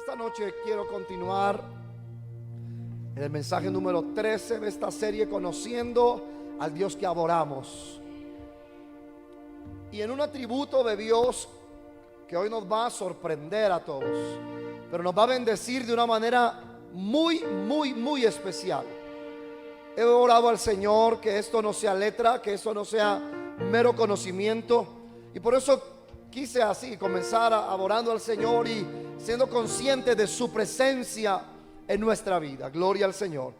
Esta noche quiero continuar en el mensaje número 13 de esta serie, conociendo al Dios que adoramos. Y en un atributo de Dios que hoy nos va a sorprender a todos, pero nos va a bendecir de una manera muy especial. He orado al Señor que esto no sea letra, que esto no sea mero conocimiento, y por eso quise así comenzar adorando al Señor y siendo consciente de su presencia en nuestra vida. Gloria al Señor.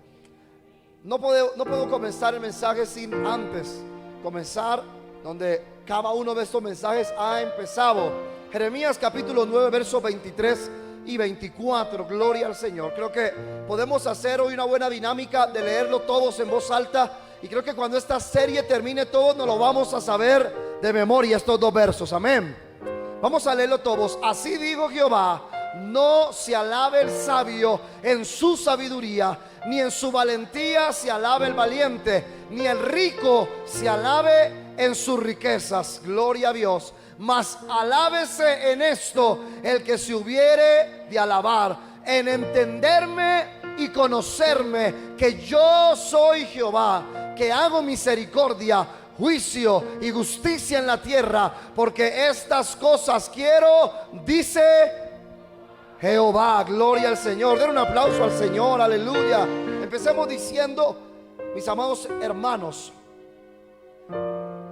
No puedo comenzar el mensaje sin antes comenzar donde cada uno de estos mensajes ha empezado. Jeremías capítulo 9 versos 23 y 24. Gloria al Señor. Creo que podemos hacer hoy una buena dinámica de leerlo todos en voz alta, y creo que cuando esta serie termine todos nos lo vamos a saber de memoria, estos dos versos. Amén. Vamos a leerlo todos. Así dijo Jehová: no se alabe el sabio en su sabiduría, ni en su valentía se alabe el valiente, ni el rico se alabe en sus riquezas. Gloria a Dios. Mas alábese en esto el que se hubiere de alabar, en entenderme y conocerme, que yo soy Jehová, que hago misericordia, juicio y justicia en la tierra, porque estas cosas quiero, dice Jehová. Gloria al Señor. Den un aplauso al Señor. Aleluya. Empecemos diciendo, mis amados hermanos,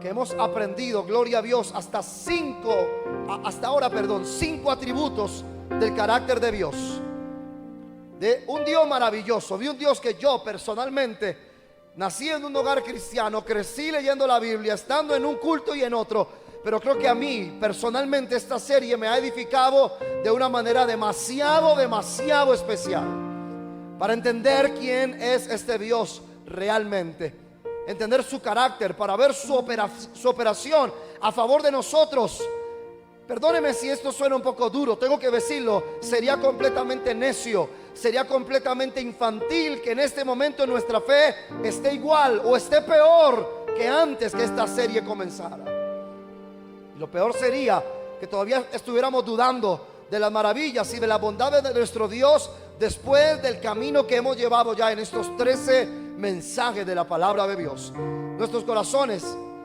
que hemos aprendido, gloria a Dios, hasta ahora, cinco atributos del carácter de Dios, de un Dios maravilloso, de un Dios que yo personalmente nací en un hogar cristiano, crecí leyendo la Biblia, estando en un culto y en otro, pero creo que a mí personalmente esta serie me ha edificado de una manera demasiado especial, para entender quién es este Dios realmente, entender su carácter, para ver su operación a favor de nosotros. Perdóneme si esto suena un poco duro, tengo que decirlo. Sería completamente necio, sería completamente infantil que en este momento nuestra fe esté igual o esté peor que antes que esta serie comenzara. Y lo peor sería que todavía estuviéramos dudando de las maravillas y de las bondades de nuestro Dios después del camino que hemos llevado ya en estos 13 mensajes de la palabra de Dios. Nuestros corazones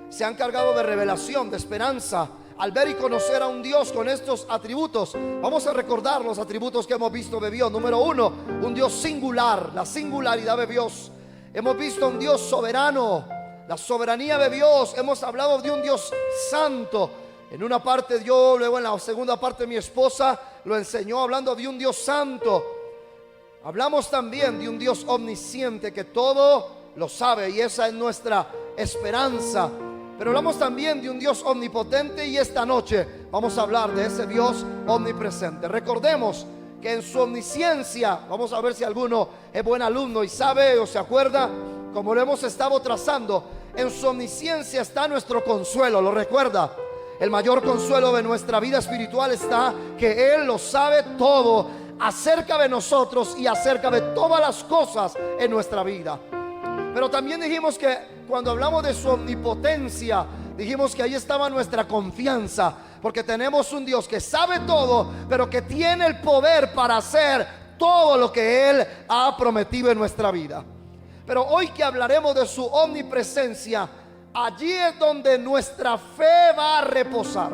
se han cargado de revelación, de esperanza, al ver y conocer a un Dios con estos atributos. Vamos a recordar los atributos que hemos visto de Dios. Número uno, un Dios singular, la singularidad de Dios. Hemos visto un Dios soberano, la soberanía de Dios. Hemos hablado de un Dios santo. En una parte yo, luego en la segunda parte mi esposa lo enseñó hablando de un Dios santo. Hablamos también de un Dios omnisciente que todo lo sabe, y esa es nuestra esperanza. Pero hablamos también de un Dios omnipotente, y esta noche vamos a hablar de ese Dios omnipresente. Recordemos que en su omnisciencia, vamos a ver si alguno es buen alumno y sabe o se acuerda, como lo hemos estado trazando, en su omnisciencia está nuestro consuelo. ¿Lo recuerda? El mayor consuelo de nuestra vida espiritual está que Él lo sabe todo acerca de nosotros y acerca de todas las cosas en nuestra vida. Pero también dijimos que cuando hablamos de su omnipotencia, dijimos que ahí estaba nuestra confianza, porque tenemos un Dios que sabe todo, pero que tiene el poder para hacer todo lo que Él ha prometido en nuestra vida. Pero hoy que hablaremos de su omnipresencia, allí es donde nuestra fe va a reposar.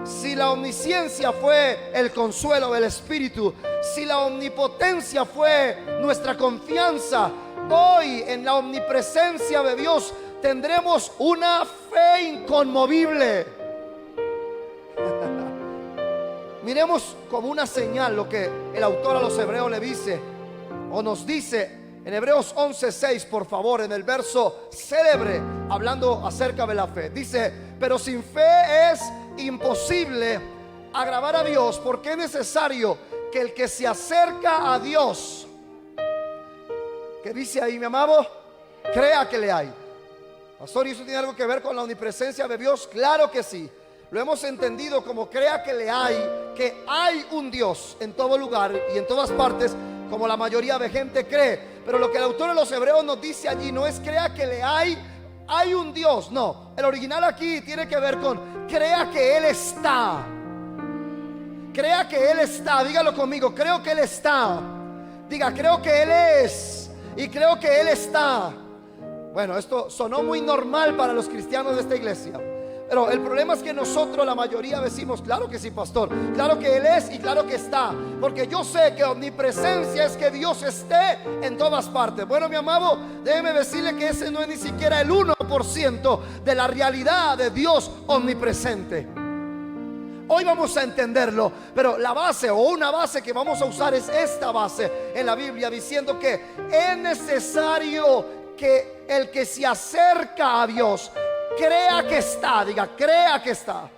Si la omnisciencia fue el consuelo del Espíritu, si la omnipotencia fue nuestra confianza, hoy en la omnipresencia de Dios tendremos una fe inconmovible. Miremos como una señal lo que el autor a los hebreos le dice, o nos dice en Hebreos 11:6, por favor, en el verso célebre, hablando acerca de la fe. Dice: pero sin fe es imposible agradar a Dios, porque es necesario que el que se acerca a Dios, ¿qué dice ahí, mi amado? Crea que le hay. Pastor, ¿y eso tiene algo que ver con la omnipresencia de Dios? Claro que sí. Lo hemos entendido como crea que le hay, que hay un Dios en todo lugar y en todas partes, como la mayoría de gente cree. Pero lo que el autor de los hebreos nos dice allí no es crea que le hay un Dios, no. El original aquí tiene que ver con crea que Él está. crea que Él está. Dígalo conmigo, creo que Él está. Diga, creo que Él es. Y creo que Él está. Bueno, esto sonó muy normal para los cristianos de esta iglesia, pero el problema es que nosotros, la mayoría, decimos: claro que sí, pastor, claro que Él es y claro que está. Porque yo sé que omnipresencia es que Dios esté en todas partes. Bueno, mi amado, déjeme decirle que ese no es ni siquiera el 1% de la realidad de Dios omnipresente. Hoy vamos a entenderlo, pero la base o una base que vamos a usar es esta base en la Biblia, diciendo que es necesario que el que se acerca a Dios crea que está. Diga, crea que está.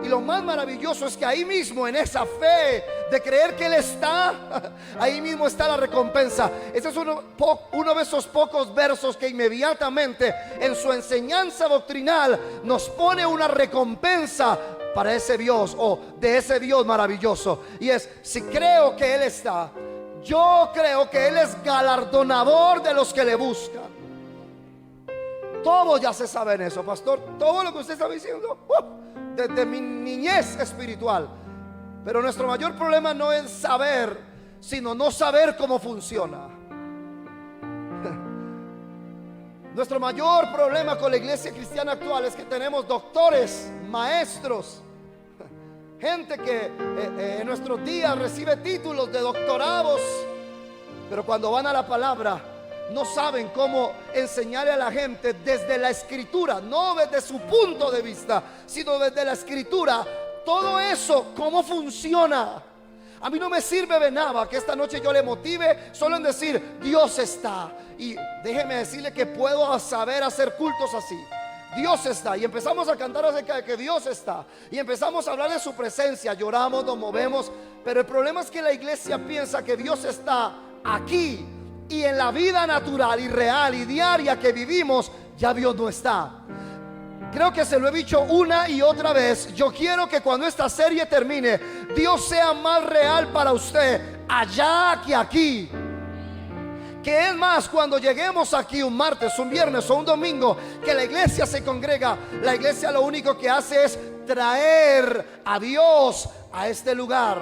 Y lo más maravilloso es que ahí mismo, en esa fe de creer que Él está, ahí mismo está la recompensa. Ese es uno de esos pocos versos que inmediatamente en su enseñanza doctrinal nos pone una recompensa para ese Dios, o de ese Dios maravilloso. Y es: si creo que Él está, yo creo que Él es galardonador de los que le buscan. Todo ya se sabe en eso, pastor. Todo lo que usted está diciendo, desde mi niñez espiritual. Pero nuestro mayor problema no es saber, sino no saber cómo funciona. Nuestro mayor problema con la iglesia cristiana actual es que tenemos doctores, maestros, gente que en nuestros días recibe títulos de doctorados, pero cuando van a la palabra no saben cómo enseñarle a la gente desde la escritura, no desde su punto de vista, sino desde la escritura, todo eso, cómo funciona. A mí no me sirve de nada que esta noche yo le motive solo en decir: Dios está. Y déjeme decirle que puedo saber hacer cultos así. Dios está, y empezamos a cantar acerca de que Dios está, y empezamos a hablar de su presencia, lloramos, nos movemos. Pero el problema es que la iglesia piensa que Dios está aquí, y en la vida natural y real y diaria que vivimos, ya Dios no está. Creo que se lo he dicho una y otra vez. Yo quiero que cuando esta serie termine, Dios sea más real para usted allá que aquí. Que es más, cuando lleguemos aquí un martes, un viernes o un domingo, que la iglesia se congrega, la iglesia lo único que hace es traer a Dios a este lugar.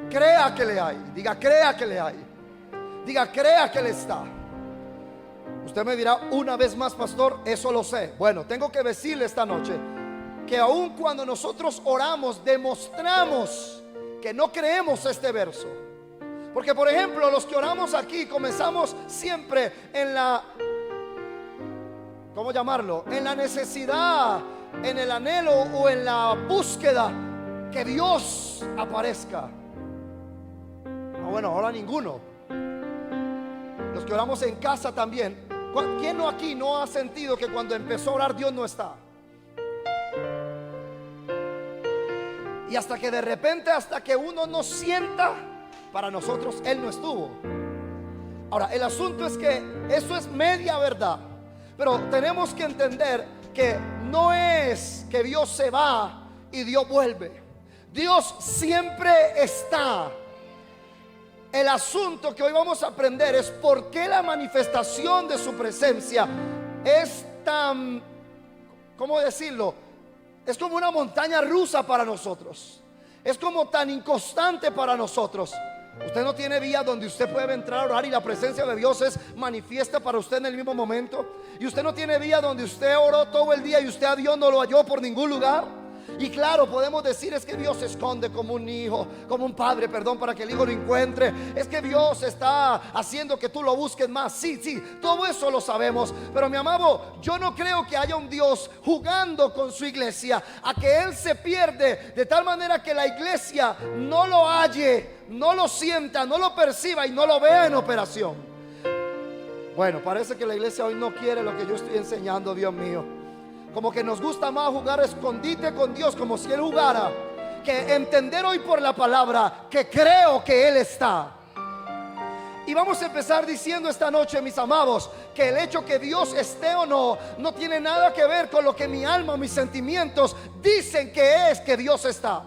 Crea que le hay. Diga, crea que le hay. Diga, crea que le está. Usted me dirá una vez más: pastor, eso lo sé. Bueno, tengo que decirle esta noche que aun cuando nosotros oramos, demostramos que no creemos este verso. Porque, por ejemplo, los que oramos aquí comenzamos siempre en la, ¿cómo llamarlo?, en la necesidad, en el anhelo o en la búsqueda que Dios aparezca. Bueno, ahora ninguno. Los que oramos en casa también. ¿Quién no aquí no ha sentido que cuando empezó a orar Dios no está? Y hasta que de repente, hasta que uno no sienta, para nosotros Él no estuvo. Ahora, el asunto es que eso es media verdad, pero tenemos que entender que no es que Dios se va y Dios vuelve. Dios siempre está. El asunto que hoy vamos a aprender es por qué la manifestación de su presencia es tan, ¿cómo decirlo?, es como una montaña rusa para nosotros. Es como tan inconstante para nosotros. Usted no tiene día donde usted puede entrar a orar y la presencia de Dios es manifiesta para usted en el mismo momento. Y usted no tiene día donde usted oró todo el día y usted a Dios no lo halló por ningún lugar. Y claro, podemos decir: es que Dios se esconde como un hijo, como un padre, perdón, para que el hijo lo encuentre. Es que Dios está haciendo que tú lo busques más. Sí, todo eso lo sabemos. Pero mi amado, yo no creo que haya un Dios jugando con su iglesia a que Él se pierde de tal manera que la iglesia no lo halle, no lo sienta, no lo perciba y no lo vea en operación. Bueno, parece que la iglesia hoy no quiere lo que yo estoy enseñando, Dios mío. Como que nos gusta más jugar escondite con Dios, como si Él jugara, que entender hoy por la palabra que creo que Él está. Y vamos a empezar diciendo esta noche, mis amados, que el hecho que Dios esté o no, no tiene nada que ver con lo que mi alma o mis sentimientos dicen que es que Dios está.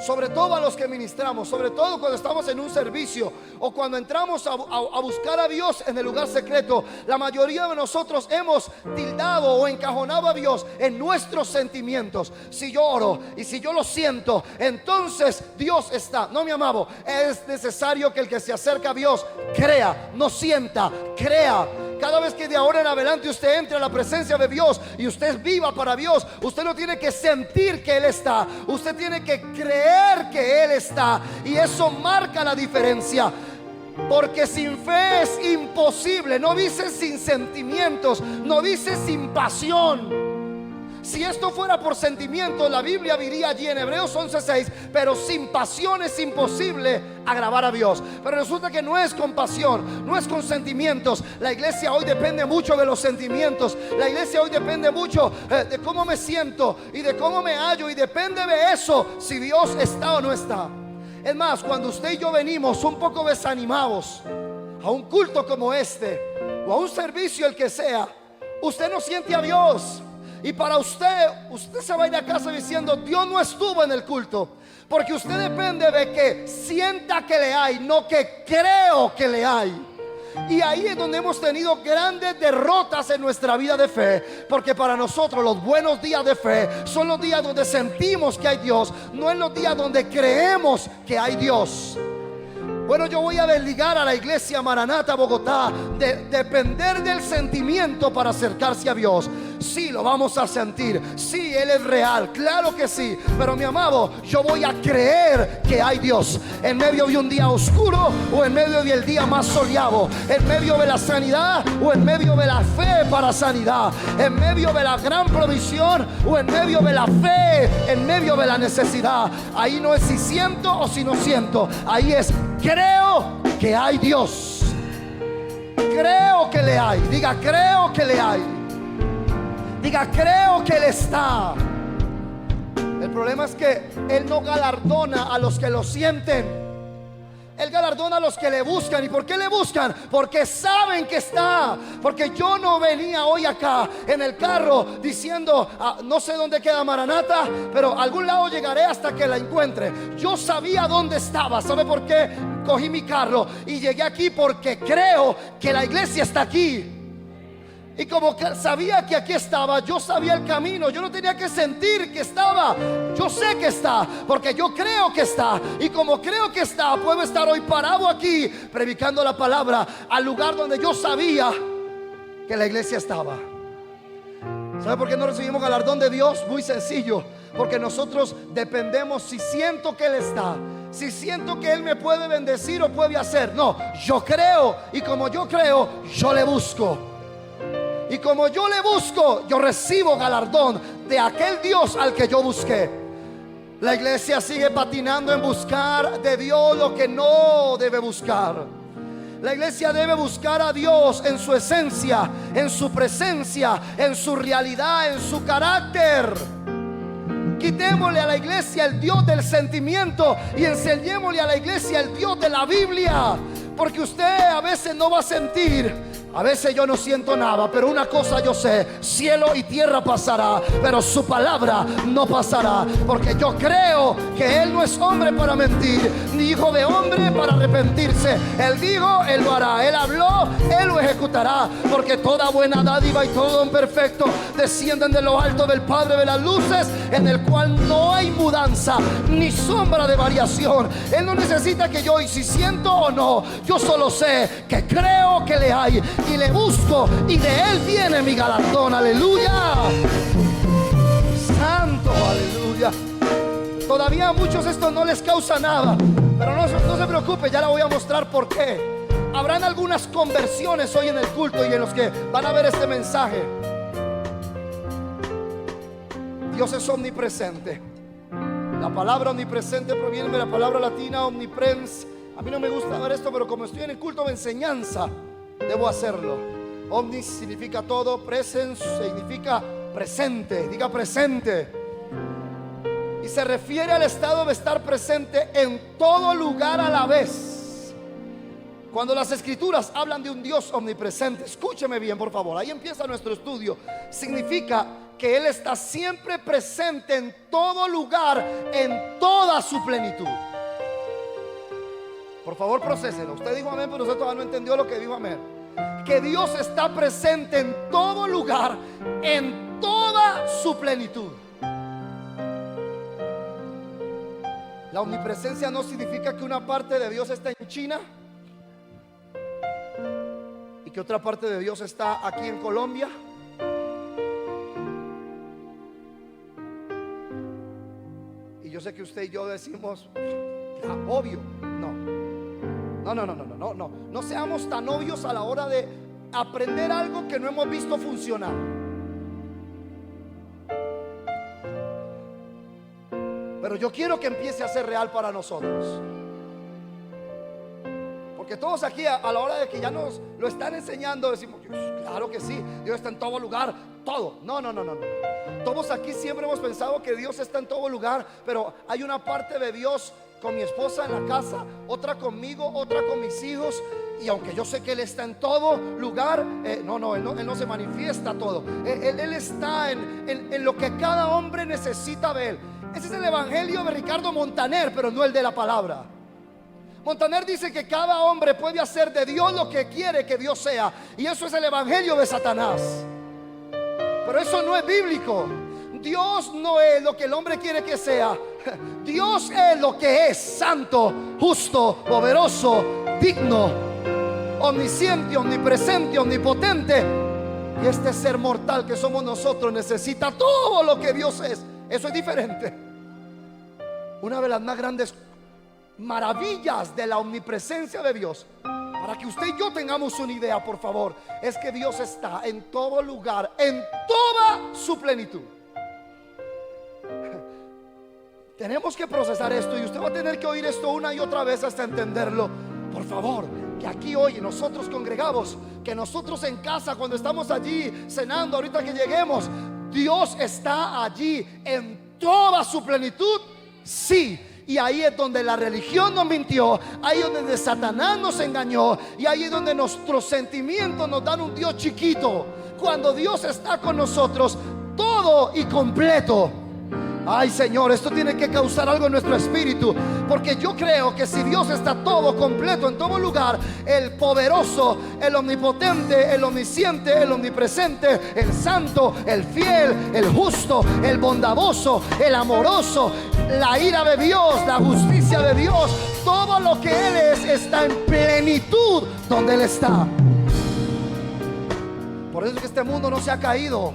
sobre todo a los que ministramos, sobre todo cuando estamos en un servicio o cuando entramos a buscar a Dios en el lugar secreto, la mayoría de nosotros hemos tildado o encajonado a Dios en nuestros sentimientos. Si yo oro y si yo lo siento, entonces Dios está. No, mi amado, es necesario que el que se acerca a Dios crea, no sienta, crea. Cada vez que de ahora en adelante usted entre a la presencia de Dios y usted viva para Dios, usted no tiene que sentir que Él está, usted tiene que creer que Él está. Y eso marca la diferencia. Porque sin fe es imposible. No dice sin sentimientos, no dice sin pasión. Si esto fuera por sentimiento, la Biblia diría allí en Hebreos 11:6, pero sin pasión es imposible agradar a Dios. Pero resulta que no es con pasión, no es con sentimientos. La iglesia hoy depende mucho de los sentimientos. La iglesia hoy depende mucho de cómo me siento y de cómo me hallo. Y depende de eso si Dios está o no está. Es más, cuando usted y yo venimos un poco desanimados a un culto como este o a un servicio el que sea, usted no siente a Dios. Y para usted se va a ir a casa diciendo: Dios no estuvo en el culto. Porque usted depende de que sienta que le hay, no que creo que le hay. Y ahí es donde hemos tenido grandes derrotas en nuestra vida de fe. Porque para nosotros los buenos días de fe son los días donde sentimos que hay Dios, no en los días donde creemos que hay Dios. Bueno, yo voy a desligar a la iglesia Maranata Bogotá de depender del sentimiento para acercarse a Dios. Sí, lo vamos a sentir. Sí, Él es real, claro que sí. Pero mi amado, yo voy a creer que hay Dios en medio de un día oscuro o en medio del día más soleado, en medio de la sanidad o en medio de la fe para sanidad, en medio de la gran provisión o en medio de la fe, en medio de la necesidad. Ahí no es si siento o si no siento. Ahí es creo que hay Dios. Creo que le hay. Diga, creo que le hay. Diga, creo que Él está. El problema es que Él no galardona a los que lo sienten. Él galardona a los que le buscan. ¿Y por qué le buscan? Porque saben que está. Porque yo no venía hoy acá en el carro diciendo: no sé dónde queda Maranata, pero a algún lado llegaré hasta que la encuentre. Yo sabía dónde estaba. ¿Sabe por qué? Cogí mi carro y llegué aquí porque creo que la iglesia está aquí. Y como sabía que aquí estaba, yo sabía el camino. Yo no tenía que sentir que estaba. Yo sé que está, porque yo creo que está. Y como creo que está, puedo estar hoy parado aquí predicando la palabra al lugar donde yo sabía que la iglesia estaba. ¿Sabe por qué no recibimos galardón de Dios? Muy sencillo. Porque nosotros dependemos si siento que Él está, si siento que Él me puede bendecir o puede hacer. No, yo creo. Y como yo creo, yo le busco. Y como yo le busco, yo recibo galardón de aquel Dios al que yo busqué. La iglesia sigue patinando en buscar de Dios lo que no debe buscar. La iglesia debe buscar a Dios en su esencia, en su presencia, en su realidad, en su carácter. Quitémosle a la iglesia el Dios del sentimiento y enseñémosle a la iglesia el Dios de la Biblia. Porque usted a veces no va a sentir. A veces yo no siento nada, pero una cosa yo sé: cielo y tierra pasará, pero su palabra no pasará. Porque yo creo que Él no es hombre para mentir, ni hijo de hombre para arrepentirse. Él dijo, Él lo hará. Él habló, Él lo ejecutará. Porque toda buena dádiva y todo don perfecto descienden de lo alto del Padre de las luces, en el cual no hay mudanza ni sombra de variación. Él no necesita que yo, y si siento o no, yo solo sé que creo que le hay y le busco, y de Él viene mi galardón. Aleluya, santo, aleluya. Todavía a muchos esto no les causa nada, pero no se preocupe, ya le voy a mostrar por qué. Habrán algunas conversiones hoy en el culto y en los que van a ver este mensaje. Dios es omnipresente. La palabra omnipresente proviene de la palabra latina omniprens. A mí no me gusta ver esto, pero como estoy en el culto de enseñanza, debo hacerlo. Omnis significa todo, presens significa presente. Diga presente. Y se refiere al estado de estar presente en todo lugar a la vez. Cuando las escrituras hablan de un Dios omnipresente, escúcheme bien por favor, ahí empieza nuestro estudio. Significa que Él está siempre presente en todo lugar, en toda su plenitud. Por favor, procéselo. Usted dijo amén, pero usted todavía no entendió lo que dijo amén. Que Dios está presente en todo lugar, en toda su plenitud. La omnipresencia no significa que una parte de Dios está en China y que otra parte de Dios está aquí en Colombia. Y yo sé que usted y yo decimos, obvio. No seamos tan obvios a la hora de aprender algo que no hemos visto funcionar. Pero yo quiero que empiece a ser real para nosotros. Porque todos aquí a la hora de que ya nos lo están enseñando decimos, claro que sí, Dios está en todo lugar, todo. No. Todos aquí siempre hemos pensado que Dios está en todo lugar, pero hay una parte de Dios con mi esposa en la casa, otra conmigo, otra con mis hijos. Y aunque yo sé que Él está en todo lugar, Él no se manifiesta todo. Él está en lo que cada hombre necesita de Él. Ese es el evangelio de Ricardo Montaner, pero no el de la palabra. Montaner dice que cada hombre puede hacer de Dios lo que quiere que Dios sea, y eso es el evangelio de Satanás. Pero eso no es bíblico. Dios no es lo que el hombre quiere que sea. Dios es lo que es: santo, justo, poderoso, digno, omnisciente, omnipresente, omnipotente. Y este ser mortal que somos nosotros necesita todo lo que Dios es. Eso es diferente. Una de las más grandes maravillas de la omnipresencia de Dios, para que usted y yo tengamos una idea, por favor, es que Dios está en todo lugar, en toda su plenitud. Tenemos que procesar esto, y usted va a tener que oír esto una y otra vez hasta entenderlo. Por favor, que aquí hoy nosotros congregamos, que nosotros en casa, cuando estamos allí cenando, ahorita que lleguemos, Dios está allí en toda su plenitud. Sí. Y ahí es donde la religión nos mintió, ahí es donde Satanás nos engañó, y ahí es donde nuestros sentimientos nos dan un Dios chiquito, cuando Dios está con nosotros todo y completo. Ay, Señor, esto tiene que causar algo en nuestro espíritu, porque yo creo que si Dios está todo completo en todo lugar, el poderoso, el omnipotente, el omnisciente, el omnipresente, el santo, el fiel, el justo, el bondadoso, el amoroso, la ira de Dios, la justicia de Dios, todo lo que Él es está en plenitud donde Él está. Por eso es que este mundo no se ha caído,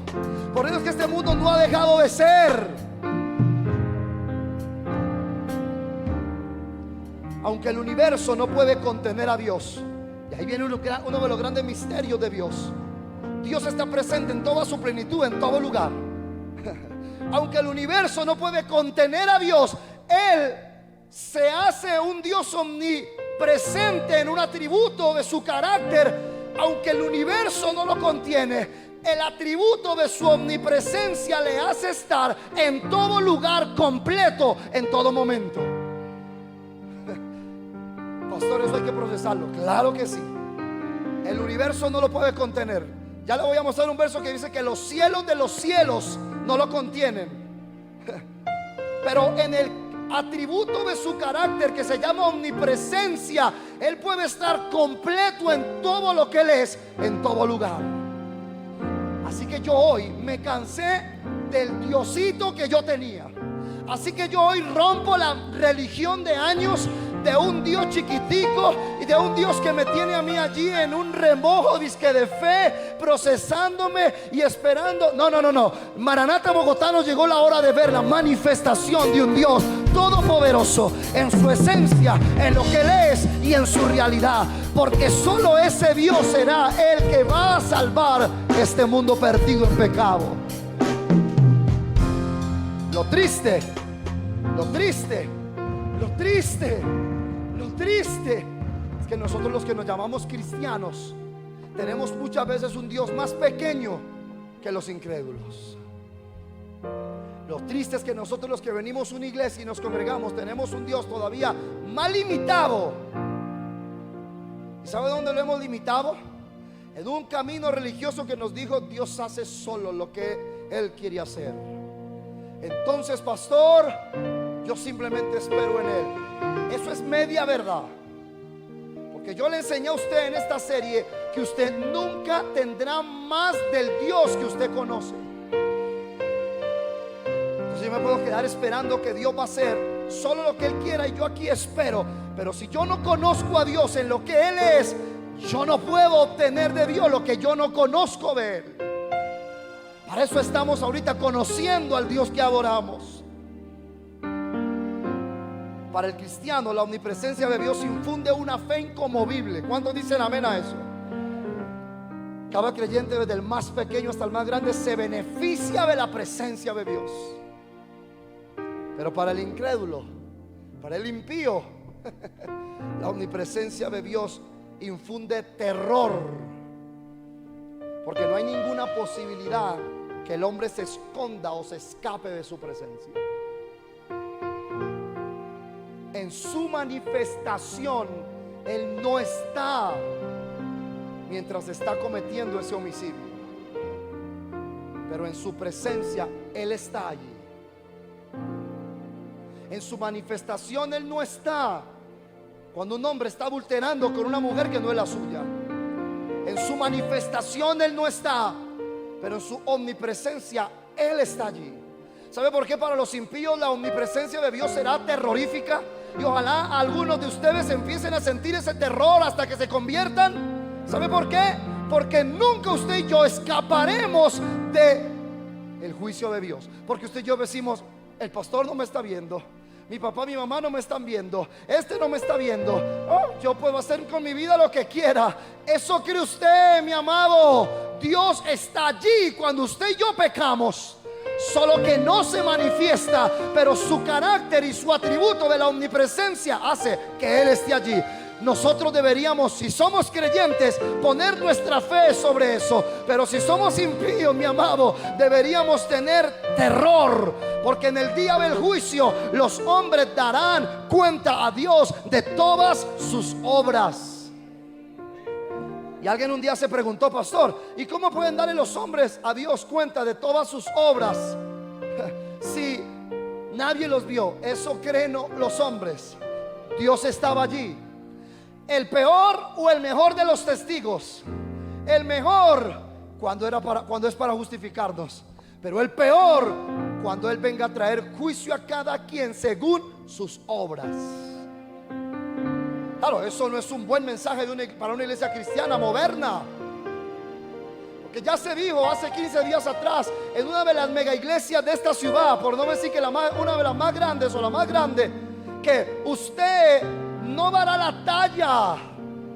por eso es que este mundo no ha dejado de ser. Aunque el universo no puede contener a Dios, y ahí viene uno de los grandes misterios de Dios. Dios está presente en toda su plenitud, en todo lugar. Aunque el universo no puede contener a Dios, Él se hace un Dios omnipresente en un atributo de su carácter. Aunque el universo no lo contiene, el atributo de su omnipresencia le hace estar en todo lugar, completo, en todo momento. Pastor, eso hay que procesarlo. Claro que sí. El universo no lo puede contener. Ya le voy a mostrar un verso que dice que los cielos de los cielos no lo contienen. Pero en el atributo de su carácter, que se llama omnipresencia, Él puede estar completo en todo lo que Él es, en todo lugar. Así que yo hoy me cansé del diosito que yo tenía. Así que yo hoy rompo la religión de años, de un Dios chiquitico y de un Dios que me tiene a mí allí en un remojo disque de fe, procesándome y esperando. No. Maranata Bogotá, nos llegó la hora de ver la manifestación de un Dios todopoderoso en su esencia, en lo que Él es y en su realidad, porque solo ese Dios será el que va a salvar este mundo perdido en pecado. Lo triste es que nosotros, los que nos llamamos cristianos, tenemos muchas veces un Dios más pequeño que los incrédulos. Lo triste es que nosotros, los que venimos a una iglesia y nos congregamos, tenemos un Dios todavía más limitado. ¿Y sabe dónde lo hemos limitado? En un camino religioso que nos dijo: Dios hace solo lo que Él quiere hacer. Entonces, pastor, yo simplemente espero en Él. Eso es media verdad, porque yo le enseñé a usted en esta serie que usted nunca tendrá más del Dios que usted conoce. Entonces yo me puedo quedar esperando que Dios va a hacer solo lo que Él quiera y yo aquí espero. Pero si yo no conozco a Dios en lo que Él es, yo no puedo obtener de Dios lo que yo no conozco de Él. Para eso estamos ahorita conociendo al Dios que adoramos. Para el cristiano, la omnipresencia de Dios infunde una fe inconmovible. ¿Cuántos dicen amén a eso? Cada creyente, desde el más pequeño hasta el más grande, se beneficia de la presencia de Dios. Pero para el incrédulo, para el impío, la omnipresencia de Dios infunde terror, porque no hay ninguna posibilidad que el hombre se esconda o se escape de su presencia. En su manifestación Él no está mientras está cometiendo ese homicidio, pero en su presencia Él está allí. En su manifestación Él no está cuando un hombre está adulterando con una mujer que no es la suya. En su manifestación Él no está, pero en su omnipresencia Él está allí. ¿Sabe por qué para los impíos la omnipresencia de Dios será terrorífica? Y ojalá algunos de ustedes empiecen a sentir ese terror hasta que se conviertan. ¿Sabe por qué? Porque nunca usted y yo escaparemos de el juicio de Dios. Porque usted y yo decimos: el pastor no me está viendo, mi papá, mi mamá no me están viendo, este no me está viendo. Yo puedo hacer con mi vida lo que quiera. Eso cree usted, mi amado. Dios está allí cuando usted y yo pecamos, solo que no se manifiesta, pero su carácter y su atributo de la omnipresencia hace que Él esté allí. Nosotros deberíamos, si somos creyentes, poner nuestra fe sobre eso. Pero si somos impíos, mi amado, deberíamos tener terror, porque en el día del juicio los hombres darán cuenta a Dios de todas sus obras. Y alguien un día se preguntó: pastor, ¿y cómo pueden darle los hombres a Dios cuenta de todas sus obras si nadie los vio? Eso creen los hombres. Dios estaba allí. El peor o el mejor de los testigos. El mejor cuando es para justificarnos, pero el peor cuando Él venga a traer juicio a cada quien según sus obras. Claro, eso no es un buen mensaje para una iglesia cristiana moderna, porque ya se dijo hace 15 días atrás en una de las mega iglesias de esta ciudad, por no decir que una de las más grandes o la más grande, que usted no dará la talla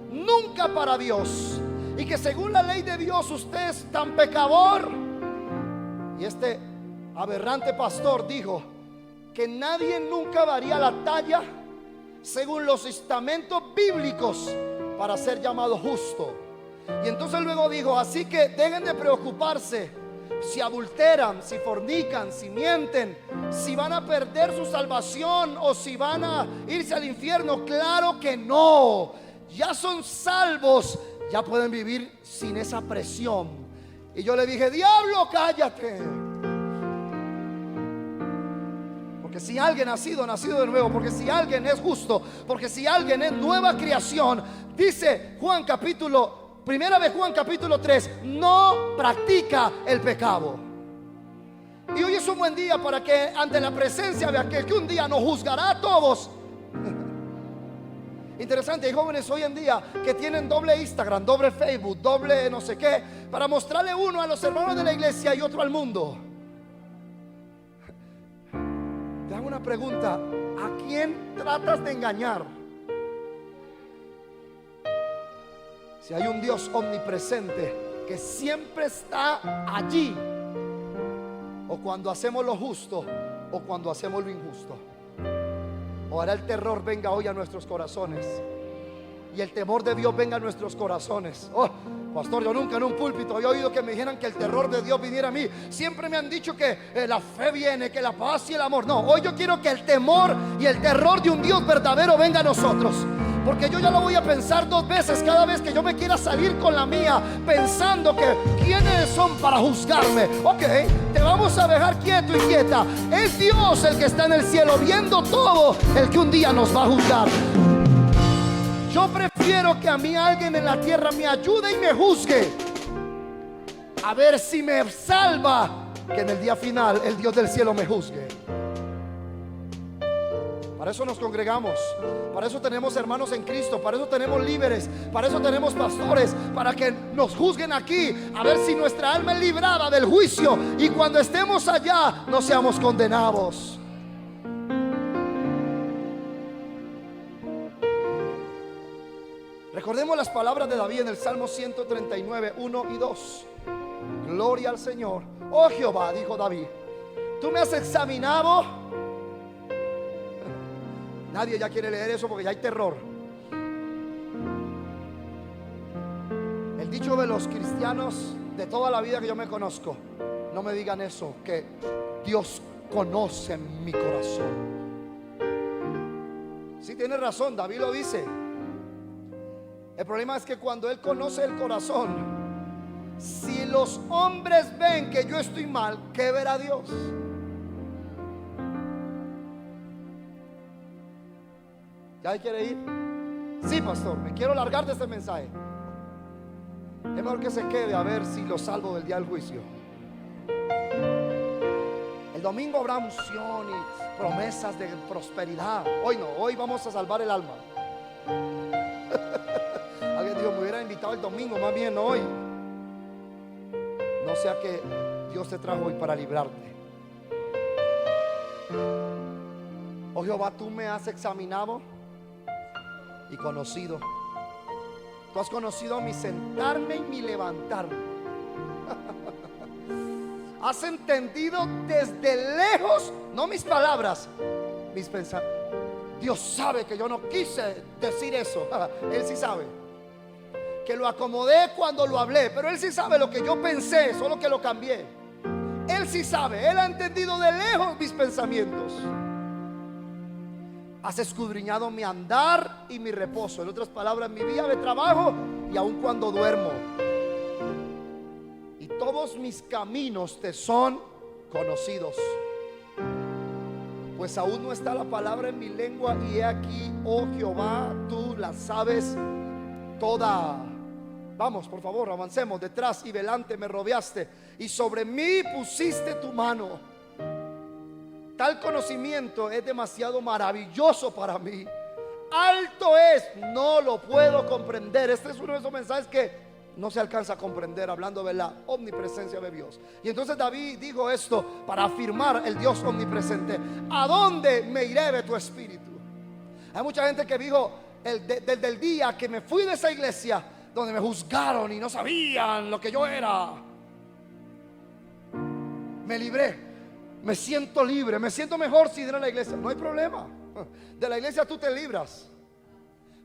nunca para Dios, y que según la ley de Dios usted es tan pecador. Y este aberrante pastor dijo que nadie nunca daría la talla según los estamentos bíblicos para ser llamado justo. Y entonces luego dijo: así que dejen de preocuparse si adulteran, si fornican, si mienten, si van a perder su salvación o si van a irse al infierno. Claro que no, ya son salvos, ya pueden vivir sin esa presión. Y yo le dije: diablo, cállate. Porque si alguien ha sido nacido de nuevo, porque si alguien es justo, porque si alguien es nueva creación, dice Primera de Juan capítulo 3, no practica el pecado. Y hoy es un buen día para que, ante la presencia de aquel que un día nos juzgará a todos. Interesante, hay jóvenes hoy en día que tienen doble Instagram, doble Facebook, doble no sé qué, para mostrarle uno a los hermanos de la iglesia y otro al mundo. Te hago una pregunta: ¿a quién tratas de engañar? Si hay un Dios omnipresente que siempre está allí, o cuando hacemos lo justo o cuando hacemos lo injusto. Ojalá el terror venga hoy a nuestros corazones y el temor de Dios venga a nuestros corazones. Pastor, yo nunca en un púlpito había oído que me dijeran que el terror de Dios viniera a mí. Siempre me han dicho que la fe viene, que la paz y el amor. No, hoy yo quiero que el temor y el terror de un Dios verdadero venga a nosotros. porque yo ya lo voy a pensar dos veces cada vez que yo me quiera salir con la mía, pensando que quiénes son para juzgarme. Ok, te vamos a dejar quieto y quieta. Es Dios el que está en el cielo viendo todo, el que un día nos va a juzgar. Yo prefiero que a mí alguien en la tierra me ayude y me juzgue, a ver si me salva, que en el día final el Dios del cielo me juzgue. Para eso nos congregamos, para eso tenemos hermanos en Cristo, para eso tenemos líderes, para eso tenemos pastores, para que nos juzguen aquí, a ver si nuestra alma es librada del juicio y cuando estemos allá no seamos condenados. Recordemos las palabras de David en el Salmo 139, 1 y 2. Gloria al Señor. Oh Jehová, dijo David, tú me has examinado. Nadie ya quiere leer eso porque ya hay terror. El dicho de los cristianos de toda la vida que yo me conozco, no me digan eso, que Dios conoce mi corazón. Sí, tiene razón, David lo dice. El problema es que cuando Él conoce el corazón, si los hombres ven que yo estoy mal, ¿qué verá Dios? ¿Ya quiere ir? Sí, pastor, me quiero largar de este mensaje. Es mejor que se quede a ver si lo salvo del día del juicio. El domingo habrá unción y promesas de prosperidad. Hoy no, hoy vamos a salvar el alma. Alguien dijo, me hubiera invitado el domingo, más bien hoy. No sea que Dios te trajo hoy para librarte. Oh Jehová, tú me has examinado y conocido. Tú has conocido mi sentarme y mi levantarme. Has entendido desde lejos, no mis palabras, mis pensamientos. Dios sabe que yo no quise decir eso. Él sí sabe que lo acomodé cuando lo hablé, pero Él sí sabe lo que yo pensé, solo que lo cambié. Él sí sabe, Él ha entendido de lejos mis pensamientos. Has escudriñado mi andar y mi reposo. En otras palabras, mi día de trabajo y aun cuando duermo. Y todos mis caminos te son conocidos. Pues aún no está la palabra en mi lengua, y he aquí, oh Jehová, tú la sabes toda. Vamos, por favor, avancemos. Detrás y delante me rodeaste, y sobre mí pusiste tu mano. Tal conocimiento es demasiado maravilloso para mí. Alto es, no lo puedo comprender. Este es uno de esos mensajes que no se alcanza a comprender, hablando de la omnipresencia de Dios. Y entonces David dijo esto para afirmar el Dios omnipresente. ¿A dónde me iré de tu espíritu? Hay mucha gente que dijo desde el día que me fui de esa iglesia, donde me juzgaron y no sabían lo que yo era, me libré. Me siento libre, me siento mejor si ir a la iglesia. No hay problema, de la iglesia tú te libras.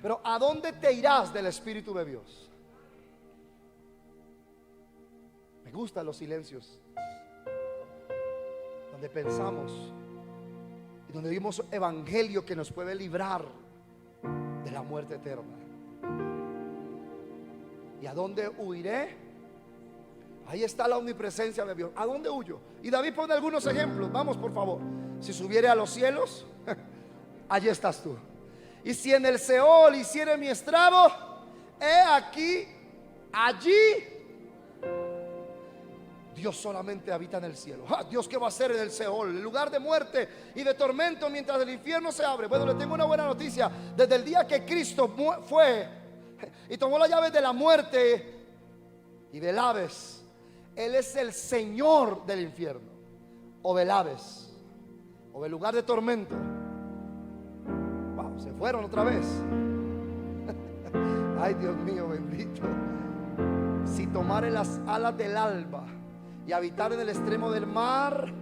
Pero ¿a dónde te irás del Espíritu de Dios? Me gustan los silencios, donde pensamos y donde vimos evangelio que nos puede librar de la muerte eterna. ¿Y a dónde huiré? Ahí está la omnipresencia de Dios. ¿A dónde huyo? Y David pone algunos ejemplos. Vamos, por favor. Si subiere a los cielos, allí estás tú. Y si en el Seol hiciere mi estrado, he aquí, allí. Dios solamente habita en el cielo. Dios, ¿qué va a hacer en el Seol? El lugar de muerte y de tormento mientras el infierno se abre. Bueno, le tengo una buena noticia. Desde el día que Cristo fue y tomó las llaves de la muerte y del Hades, Él es el Señor del infierno, o del Hades, o del lugar de tormento. Wow, se fueron otra vez. Ay, Dios mío, bendito. Si tomare las alas del alba y habitar en el extremo del mar,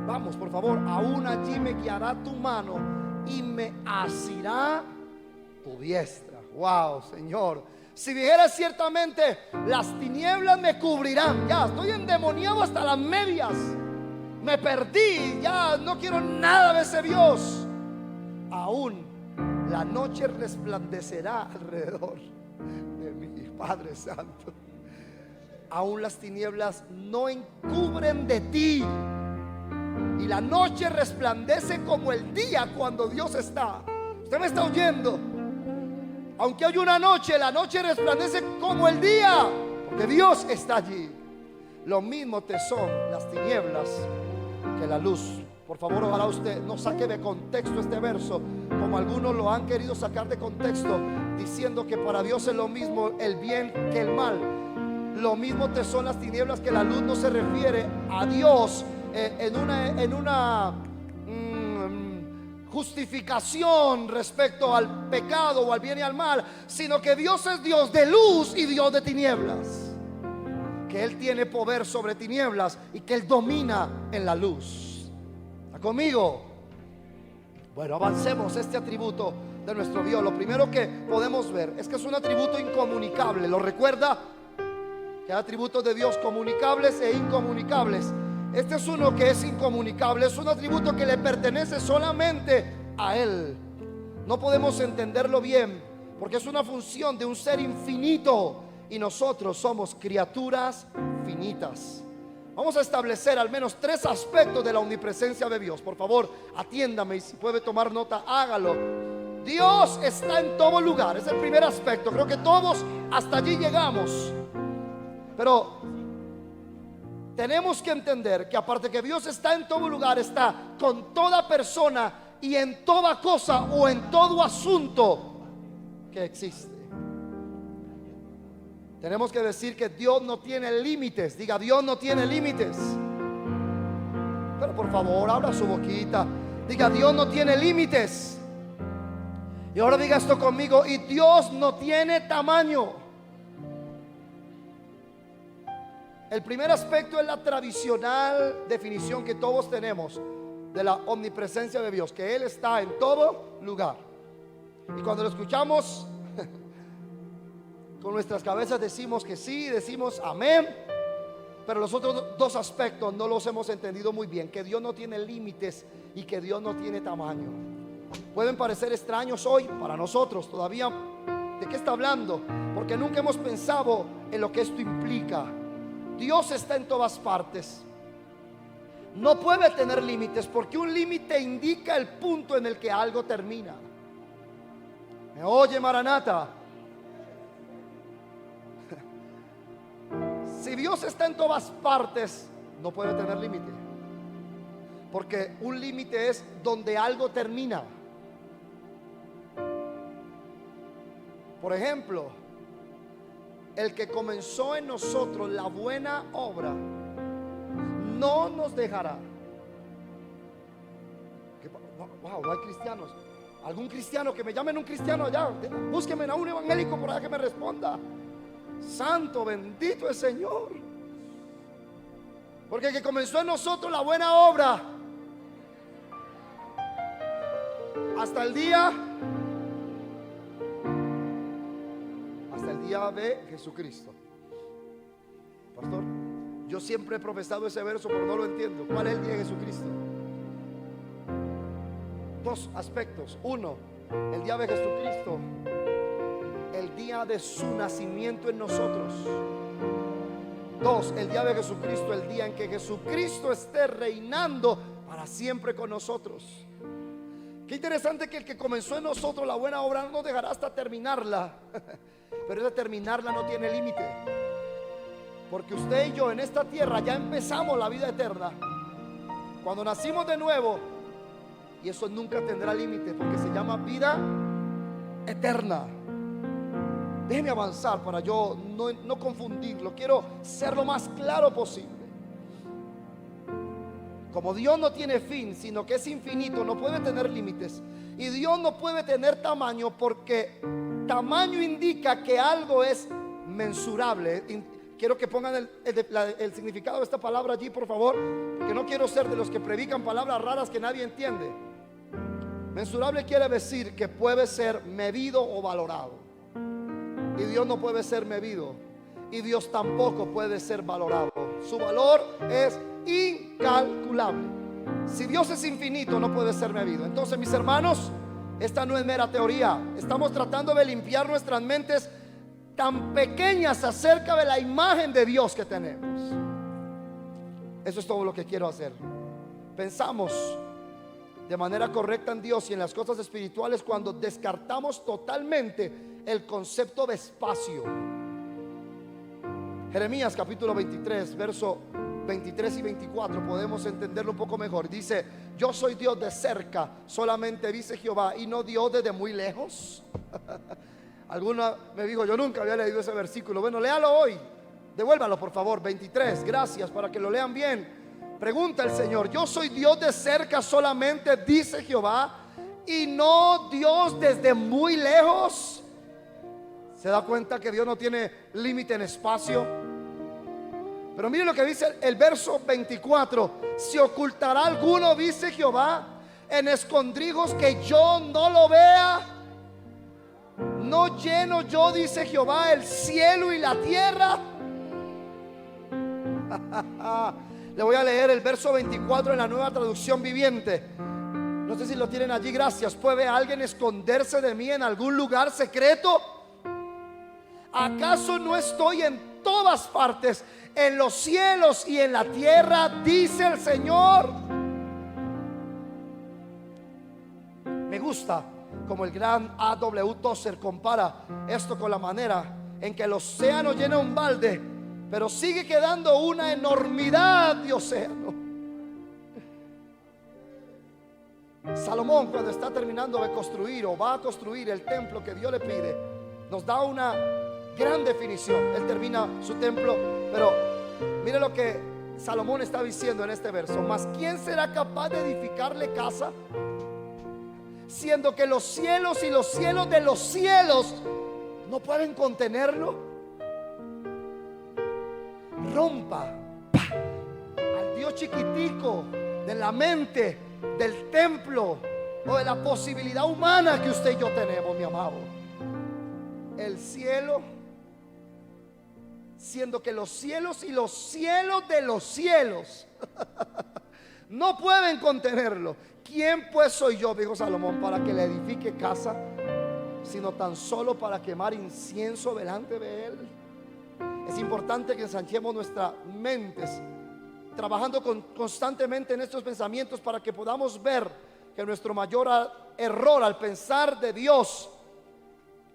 vamos, por favor, aún allí me guiará tu mano y me asirá tu diestra. Wow, Señor. Si dijera ciertamente, las tinieblas me cubrirán. Ya estoy endemoniado hasta las medias. Me perdí, ya no quiero nada de ese Dios. Aún la noche resplandecerá alrededor de mí. Padre Santo, aún las tinieblas no encubren de ti, y la noche resplandece como el día cuando Dios está. Usted me está oyendo. Aunque hay una noche, la noche resplandece como el día, porque Dios está allí. Lo mismo te son las tinieblas que la luz. Por favor, ojalá usted no saque de contexto este verso, como algunos lo han querido sacar de contexto, diciendo que para Dios es lo mismo el bien que el mal. Lo mismo te son las tinieblas que la luz. No se refiere a Dios en una justificación respecto al pecado o al bien y al mal, sino que Dios es Dios de luz y Dios de tinieblas, que Él tiene poder sobre tinieblas y que Él domina en la luz. ¿Está conmigo? Bueno, avancemos este atributo de nuestro Dios. Lo primero que podemos ver es que es un atributo incomunicable. ¿Lo recuerda? Que hay atributos de Dios comunicables e incomunicables. Este es uno que es incomunicable. Es un atributo que le pertenece solamente a Él. No podemos entenderlo bien, porque es una función de un ser infinito y nosotros somos criaturas finitas. Vamos a establecer al menos 3 aspectos de la omnipresencia de Dios. Por favor, atiéndame, y si puede tomar nota, hágalo. Dios está en todo lugar. Es el primer aspecto. Creo que todos hasta allí llegamos. Pero tenemos que entender que aparte que Dios está en todo lugar, está con toda persona y en toda cosa o en todo asunto que existe. Tenemos que decir que Dios no tiene límites. Diga, Dios no tiene límites. Pero por favor, abra su boquita. Diga, Dios no tiene límites. Y ahora diga esto conmigo: y Dios no tiene tamaño. El primer aspecto es la tradicional definición que todos tenemos de la omnipresencia de Dios, que Él está en todo lugar. Y cuando lo escuchamos con nuestras cabezas decimos que sí, decimos amén. Pero los otros 2 aspectos no los hemos entendido muy bien: que Dios no tiene límites y que Dios no tiene tamaño. Pueden parecer extraños hoy para nosotros todavía. ¿De qué está hablando? Porque nunca hemos pensado en lo que esto implica. Dios está en todas partes. No puede tener límites, porque un límite indica el punto en el que algo termina. ¿Me oye, Maranata? Si Dios está en todas partes, no puede tener límite, porque un límite es donde algo termina. Por ejemplo, el que comenzó en nosotros la buena obra no nos dejará. Wow, no hay cristianos. Algún cristiano que me llamen, un cristiano allá. Búsquenme a un evangélico por allá que me responda. Santo, bendito el Señor. Porque el que comenzó en nosotros la buena obra hasta el día de Jesucristo. Pastor, yo siempre he profesado ese verso, pero no lo entiendo. ¿Cuál es el día de Jesucristo? 2 aspectos. 1, el día de Jesucristo, el día de su nacimiento en nosotros. 2, el día de Jesucristo, el día en que Jesucristo esté reinando para siempre con nosotros. Qué interesante que el que comenzó en nosotros la buena obra no nos dejará hasta terminarla. Pero esa terminarla no tiene límite, porque usted y yo en esta tierra ya empezamos la vida eterna cuando nacimos de nuevo, y eso nunca tendrá límite, porque se llama vida eterna. Déjeme avanzar para yo no confundirlo. Quiero ser lo más claro posible. Como Dios no tiene fin, sino que es infinito, no puede tener límites. Y Dios no puede tener tamaño, porque tamaño indica que algo es mensurable. Quiero que pongan el significado de esta palabra allí, por favor, porque no quiero ser de los que predican palabras raras que nadie entiende. Mensurable quiere decir que puede ser medido o valorado. Y Dios no puede ser medido, y Dios tampoco puede ser valorado. Su valor es incalculable. Si Dios es infinito, no puede ser medido. Entonces, mis hermanos, Esta no es mera teoría. Estamos tratando de limpiar nuestras mentes tan pequeñas acerca de la imagen de Dios que tenemos. Eso es todo lo que quiero hacer. Pensamos de manera correcta en Dios y en las cosas espirituales cuando descartamos totalmente el concepto de espacio. Jeremías capítulo 23, verso 23 y 24, podemos entenderlo un poco mejor. Dice: yo soy Dios de cerca, solamente dice Jehová, y no Dios desde muy lejos. Alguna me dijo: yo nunca había leído ese versículo. Bueno, léalo hoy, devuélvalo por favor. 23, gracias, para que lo lean bien. Pregunta el Señor: yo soy Dios de cerca, solamente dice Jehová, y no Dios desde muy lejos. ¿Se da cuenta que Dios no tiene límite en espacio? Pero mire lo que dice el verso 24: ¿se ocultará alguno, dice Jehová, en escondrijos que yo no lo vea? ¿No lleno yo, dice Jehová, el cielo y la tierra? Le voy a leer el verso 24 en la Nueva Traducción Viviente. No sé si lo tienen allí, gracias. ¿Puede alguien esconderse de mí en algún lugar secreto? ¿Acaso no estoy en todas partes, en los cielos y en la tierra, dice el Señor? Me gusta como el gran A.W. Tozer compara esto con la manera en que el océano llena un balde, pero sigue quedando una enormidad de océano. Salomón, cuando está terminando de construir o va a construir el templo que Dios le pide, nos da una gran definición. Él termina su templo, pero mire lo que Salomón está diciendo en este verso: mas ¿quién será capaz de edificarle casa, siendo que los cielos y los cielos de los cielos no pueden contenerlo? Rompa al Dios chiquitico de la mente, del templo o de la posibilidad humana que usted y yo tenemos, mi amado. El cielo, siendo que los cielos y los cielos de los cielos no pueden contenerlo. ¿Quién pues soy yo, dijo Salomón, para que le edifique casa, sino tan solo para quemar incienso delante de él? Es importante que ensanchemos nuestras mentes, trabajando constantemente en estos pensamientos, para que podamos ver que nuestro mayor error al pensar de Dios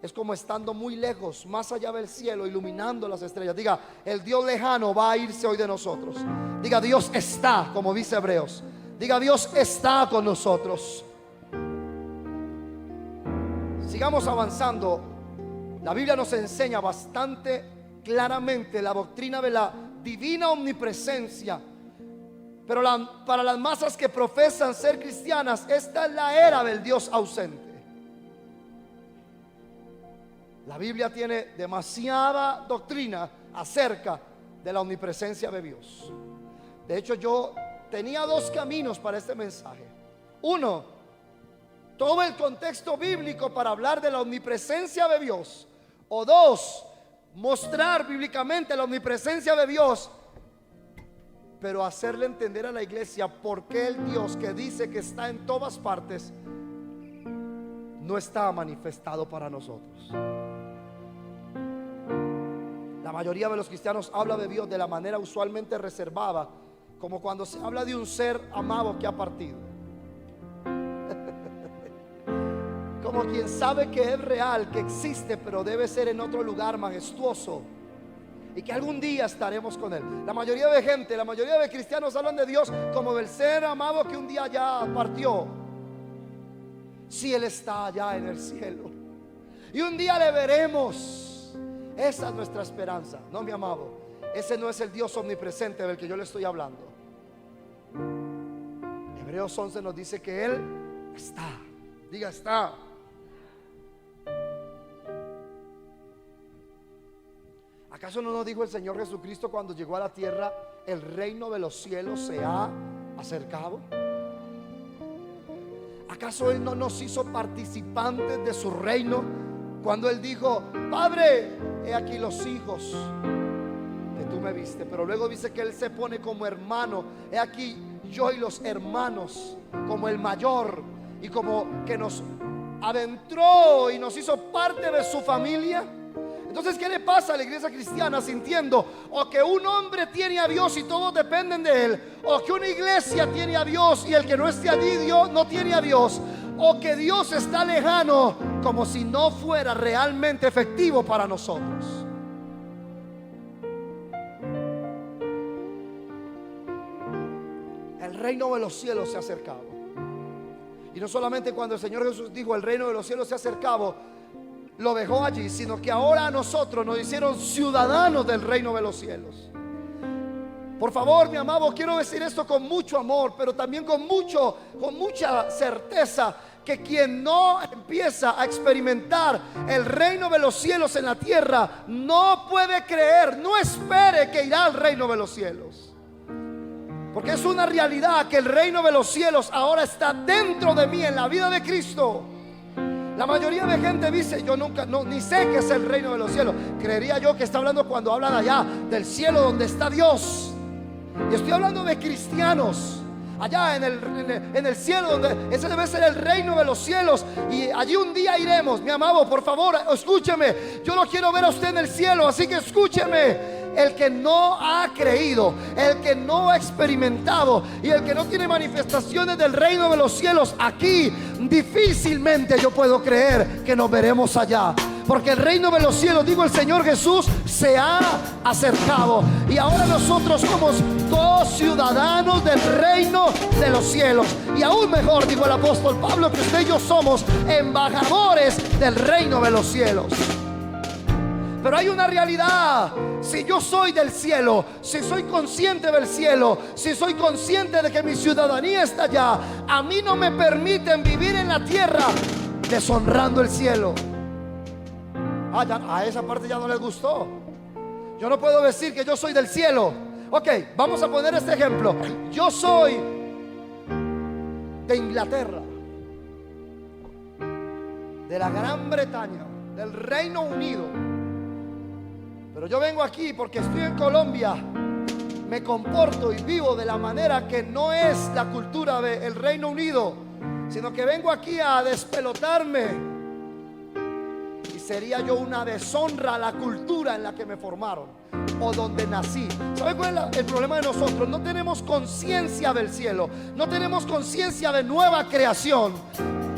es como estando muy lejos, más allá del cielo, iluminando las estrellas. Diga: el Dios lejano va a irse hoy de nosotros. Diga: Dios está, como dice Hebreos. Diga: Dios está con nosotros. Sigamos avanzando. La Biblia nos enseña bastante claramente la doctrina de la divina omnipresencia. Pero para las masas que profesan ser cristianas, esta es la era del Dios ausente. La Biblia tiene demasiada doctrina acerca de la omnipresencia de Dios. De hecho, yo tenía dos caminos para este mensaje. Uno, todo el contexto bíblico para hablar de la omnipresencia de Dios. O dos, mostrar bíblicamente la omnipresencia de Dios, pero hacerle entender a la iglesia por qué el Dios que dice que está en todas partes no está manifestado para nosotros. La mayoría de los cristianos habla de Dios de la manera usualmente reservada, como cuando se habla de un ser amado que ha partido. Como quien sabe que es real, que existe, pero debe ser en otro lugar majestuoso, y que algún día estaremos con él. La mayoría de gente, la mayoría de cristianos hablan de Dios como del ser amado que un día ya partió. Si él está allá en el cielo y un día le veremos. Esa es nuestra esperanza. No, mi amado, ese no es el Dios omnipresente del que yo le estoy hablando. Hebreos 11 nos dice que él está. Diga: está. ¿Acaso no nos dijo el Señor Jesucristo cuando llegó a la tierra: el reino de los cielos se ha acercado? ¿Acaso Él no nos hizo participantes de su reino cuando Él dijo: Padre, he aquí los hijos que tú me viste? Pero luego dice que Él se pone como hermano: he aquí yo y los hermanos, como el mayor, y como que nos adentró y nos hizo parte de su familia. Entonces, ¿qué le pasa a la iglesia cristiana sintiendo o que un hombre tiene a Dios y todos dependen de él, o que una iglesia tiene a Dios y el que no esté allí Dios no tiene a Dios, o que Dios está lejano, como si no fuera realmente efectivo para nosotros? El reino de los cielos se ha acercado. Y no solamente cuando el Señor Jesús dijo el reino de los cielos se ha acercado, lo dejó allí, sino que ahora a nosotros nos hicieron ciudadanos del reino de los cielos. Por favor, mi amado, quiero decir esto con mucho amor, pero también con mucha certeza, que quien no empieza a experimentar el reino de los cielos en la tierra no puede creer, no espere que irá al reino de los cielos. Porque es una realidad que el reino de los cielos ahora está dentro de mí, en la vida de Cristo. La mayoría de gente dice: yo nunca, ni sé qué es el reino de los cielos. Creería yo que está hablando cuando hablan allá del cielo donde está Dios. Y estoy hablando de cristianos allá en el cielo, donde ese debe ser el reino de los cielos. Y allí un día iremos. Mi amado, por favor, escúcheme. Yo lo quiero ver a usted en el cielo, así que escúcheme. El que no ha creído, el que no ha experimentado y el que no tiene manifestaciones del reino de los cielos aquí, difícilmente yo puedo creer que nos veremos allá. Porque el reino de los cielos, digo el Señor Jesús, se ha acercado. Y ahora nosotros somos todos ciudadanos del reino de los cielos. Y aún mejor, dijo el apóstol Pablo, que usted y yo somos embajadores del reino de los cielos. Pero hay una realidad. Si yo soy del cielo, si soy consciente del cielo, si soy consciente de que mi ciudadanía está allá, a mí no me permiten vivir en la tierra deshonrando el cielo. A esa parte ya no les gustó. Yo no puedo decir que yo soy del cielo. Ok, vamos a poner este ejemplo. Yo soy de Inglaterra, de la Gran Bretaña, del Reino Unido. Pero yo vengo aquí porque estoy en Colombia, me comporto y vivo de la manera que no es la cultura del Reino Unido, sino que vengo aquí a despelotarme. Y sería yo una deshonra a la cultura en la que me formaron o donde nací. ¿Sabe cuál es el problema de nosotros? No tenemos conciencia del cielo, no tenemos conciencia de nueva creación.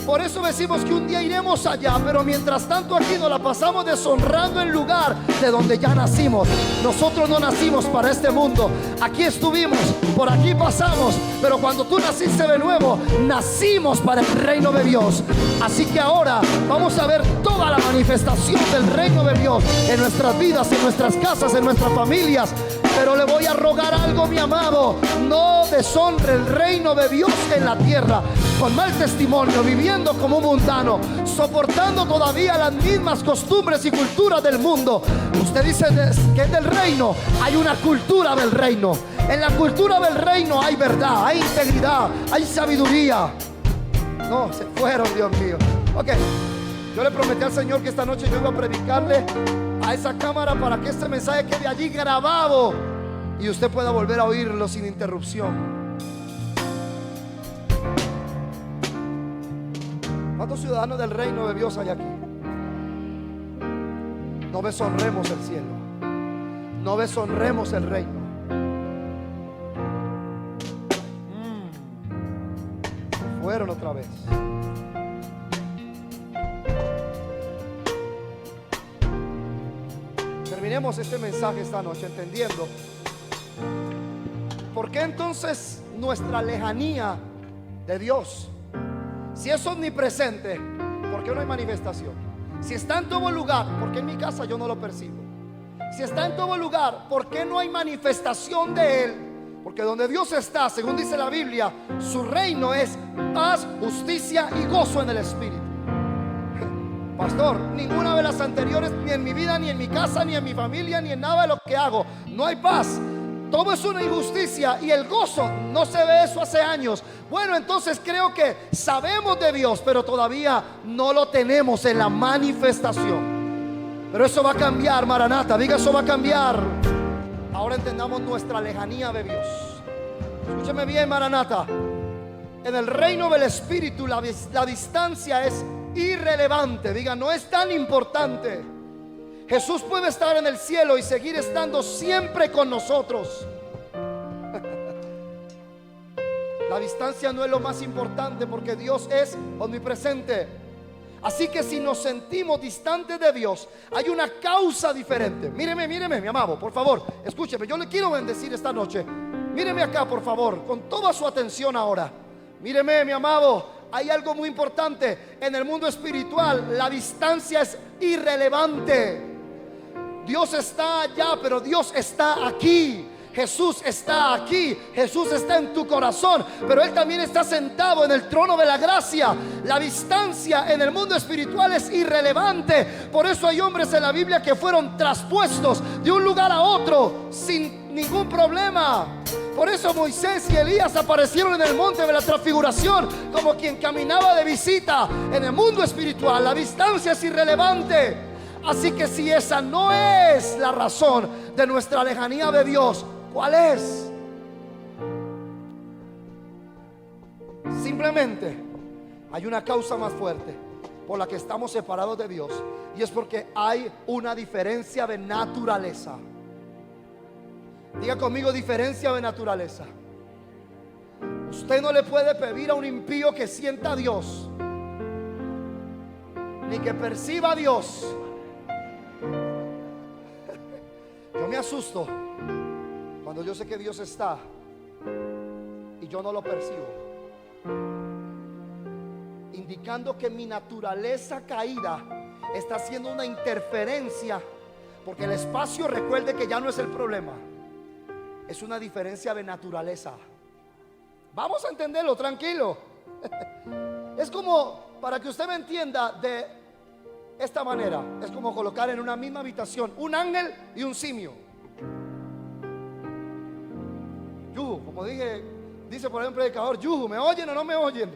Por eso decimos que un día iremos allá, pero mientras tanto aquí nos la pasamos deshonrando el lugar de donde ya nacimos. Nosotros no nacimos para este mundo. Aquí estuvimos, por aquí pasamos, pero cuando tú naciste de nuevo, nacimos para el reino de Dios. Así que ahora vamos a ver toda la manifestación del reino de Dios en nuestras vidas, en nuestras casas, en nuestras familias. Pero le voy a rogar algo, mi amado: no deshonre el reino de Dios en la tierra con mal testimonio, viviendo como un mundano, soportando todavía las mismas costumbres y culturas del mundo. Usted dice que es del reino, hay una cultura del reino. En la cultura del reino hay verdad, hay integridad, hay sabiduría. No, se fueron, Dios mío. Ok, yo le prometí al Señor que esta noche yo iba a predicarle a esa cámara para que este mensaje quede allí grabado y usted pueda volver a oírlo sin interrupción. ¿Cuántos ciudadanos del reino de Dios hay aquí? No deshonremos el cielo, no deshonremos el reino. Se fueron otra vez. Terminemos este mensaje esta noche entendiendo por qué entonces nuestra lejanía de Dios, si es omnipresente, ¿por qué no hay manifestación? Si está en todo lugar, ¿por qué en mi casa yo no lo percibo? Si está en todo lugar, ¿por qué no hay manifestación de Él? Porque donde Dios está, según dice la Biblia, su reino es paz, justicia y gozo en el Espíritu. Pastor, ninguna de las anteriores, ni en mi vida, ni en mi casa, ni en mi familia, ni en nada de lo que hago, no hay paz. Todo es una injusticia y el gozo, no se ve eso hace años. Bueno, entonces creo que sabemos de Dios, pero todavía no lo tenemos en la manifestación. Pero eso va a cambiar, Maranata, diga, eso va a cambiar. Ahora entendamos nuestra lejanía de Dios. Escúcheme bien, Maranata. En el reino del Espíritu la distancia es irrelevante. Diga, no es tan importante. Jesús puede estar en el cielo y seguir estando siempre con nosotros. La distancia no es lo más importante, porque Dios es omnipresente. Así que si nos sentimos distantes de Dios, hay una causa diferente. Míreme, mi amado, por favor, escúcheme. Yo le quiero bendecir esta noche. Míreme acá, por favor, con toda su atención ahora. Míreme, mi amado, hay algo muy importante. En el mundo espiritual, la distancia es irrelevante. Dios está allá, pero Dios está aquí. Jesús está aquí, Jesús está en tu corazón, pero Él también está sentado en el trono de la gracia. La distancia en el mundo espiritual es irrelevante. Por eso hay hombres en la Biblia que fueron traspuestos de un lugar a otro sin ningún problema. Por eso Moisés y Elías aparecieron en el monte de la transfiguración como quien caminaba de visita. En el mundo espiritual la distancia es irrelevante. Así que si esa no es la razón de nuestra lejanía de Dios, ¿cuál es? Simplemente hay una causa más fuerte por la que estamos separados de Dios, y es porque hay una diferencia de naturaleza. Diga conmigo, diferencia de naturaleza. Usted no le puede pedir a un impío que sienta a Dios, ni que perciba a Dios. Yo me asusto cuando yo sé que Dios está y yo no lo percibo, indicando que mi naturaleza caída está haciendo una interferencia, porque el espacio, recuerde que ya no es el problema, es una diferencia de naturaleza. Vamos a entenderlo, tranquilo. Es como, para que usted me entienda de esta manera, es como colocar en una misma habitación un ángel y un simio. Yuhu, como dice por ejemplo el predicador, Yuhu, ¿me oyen o no me oyen?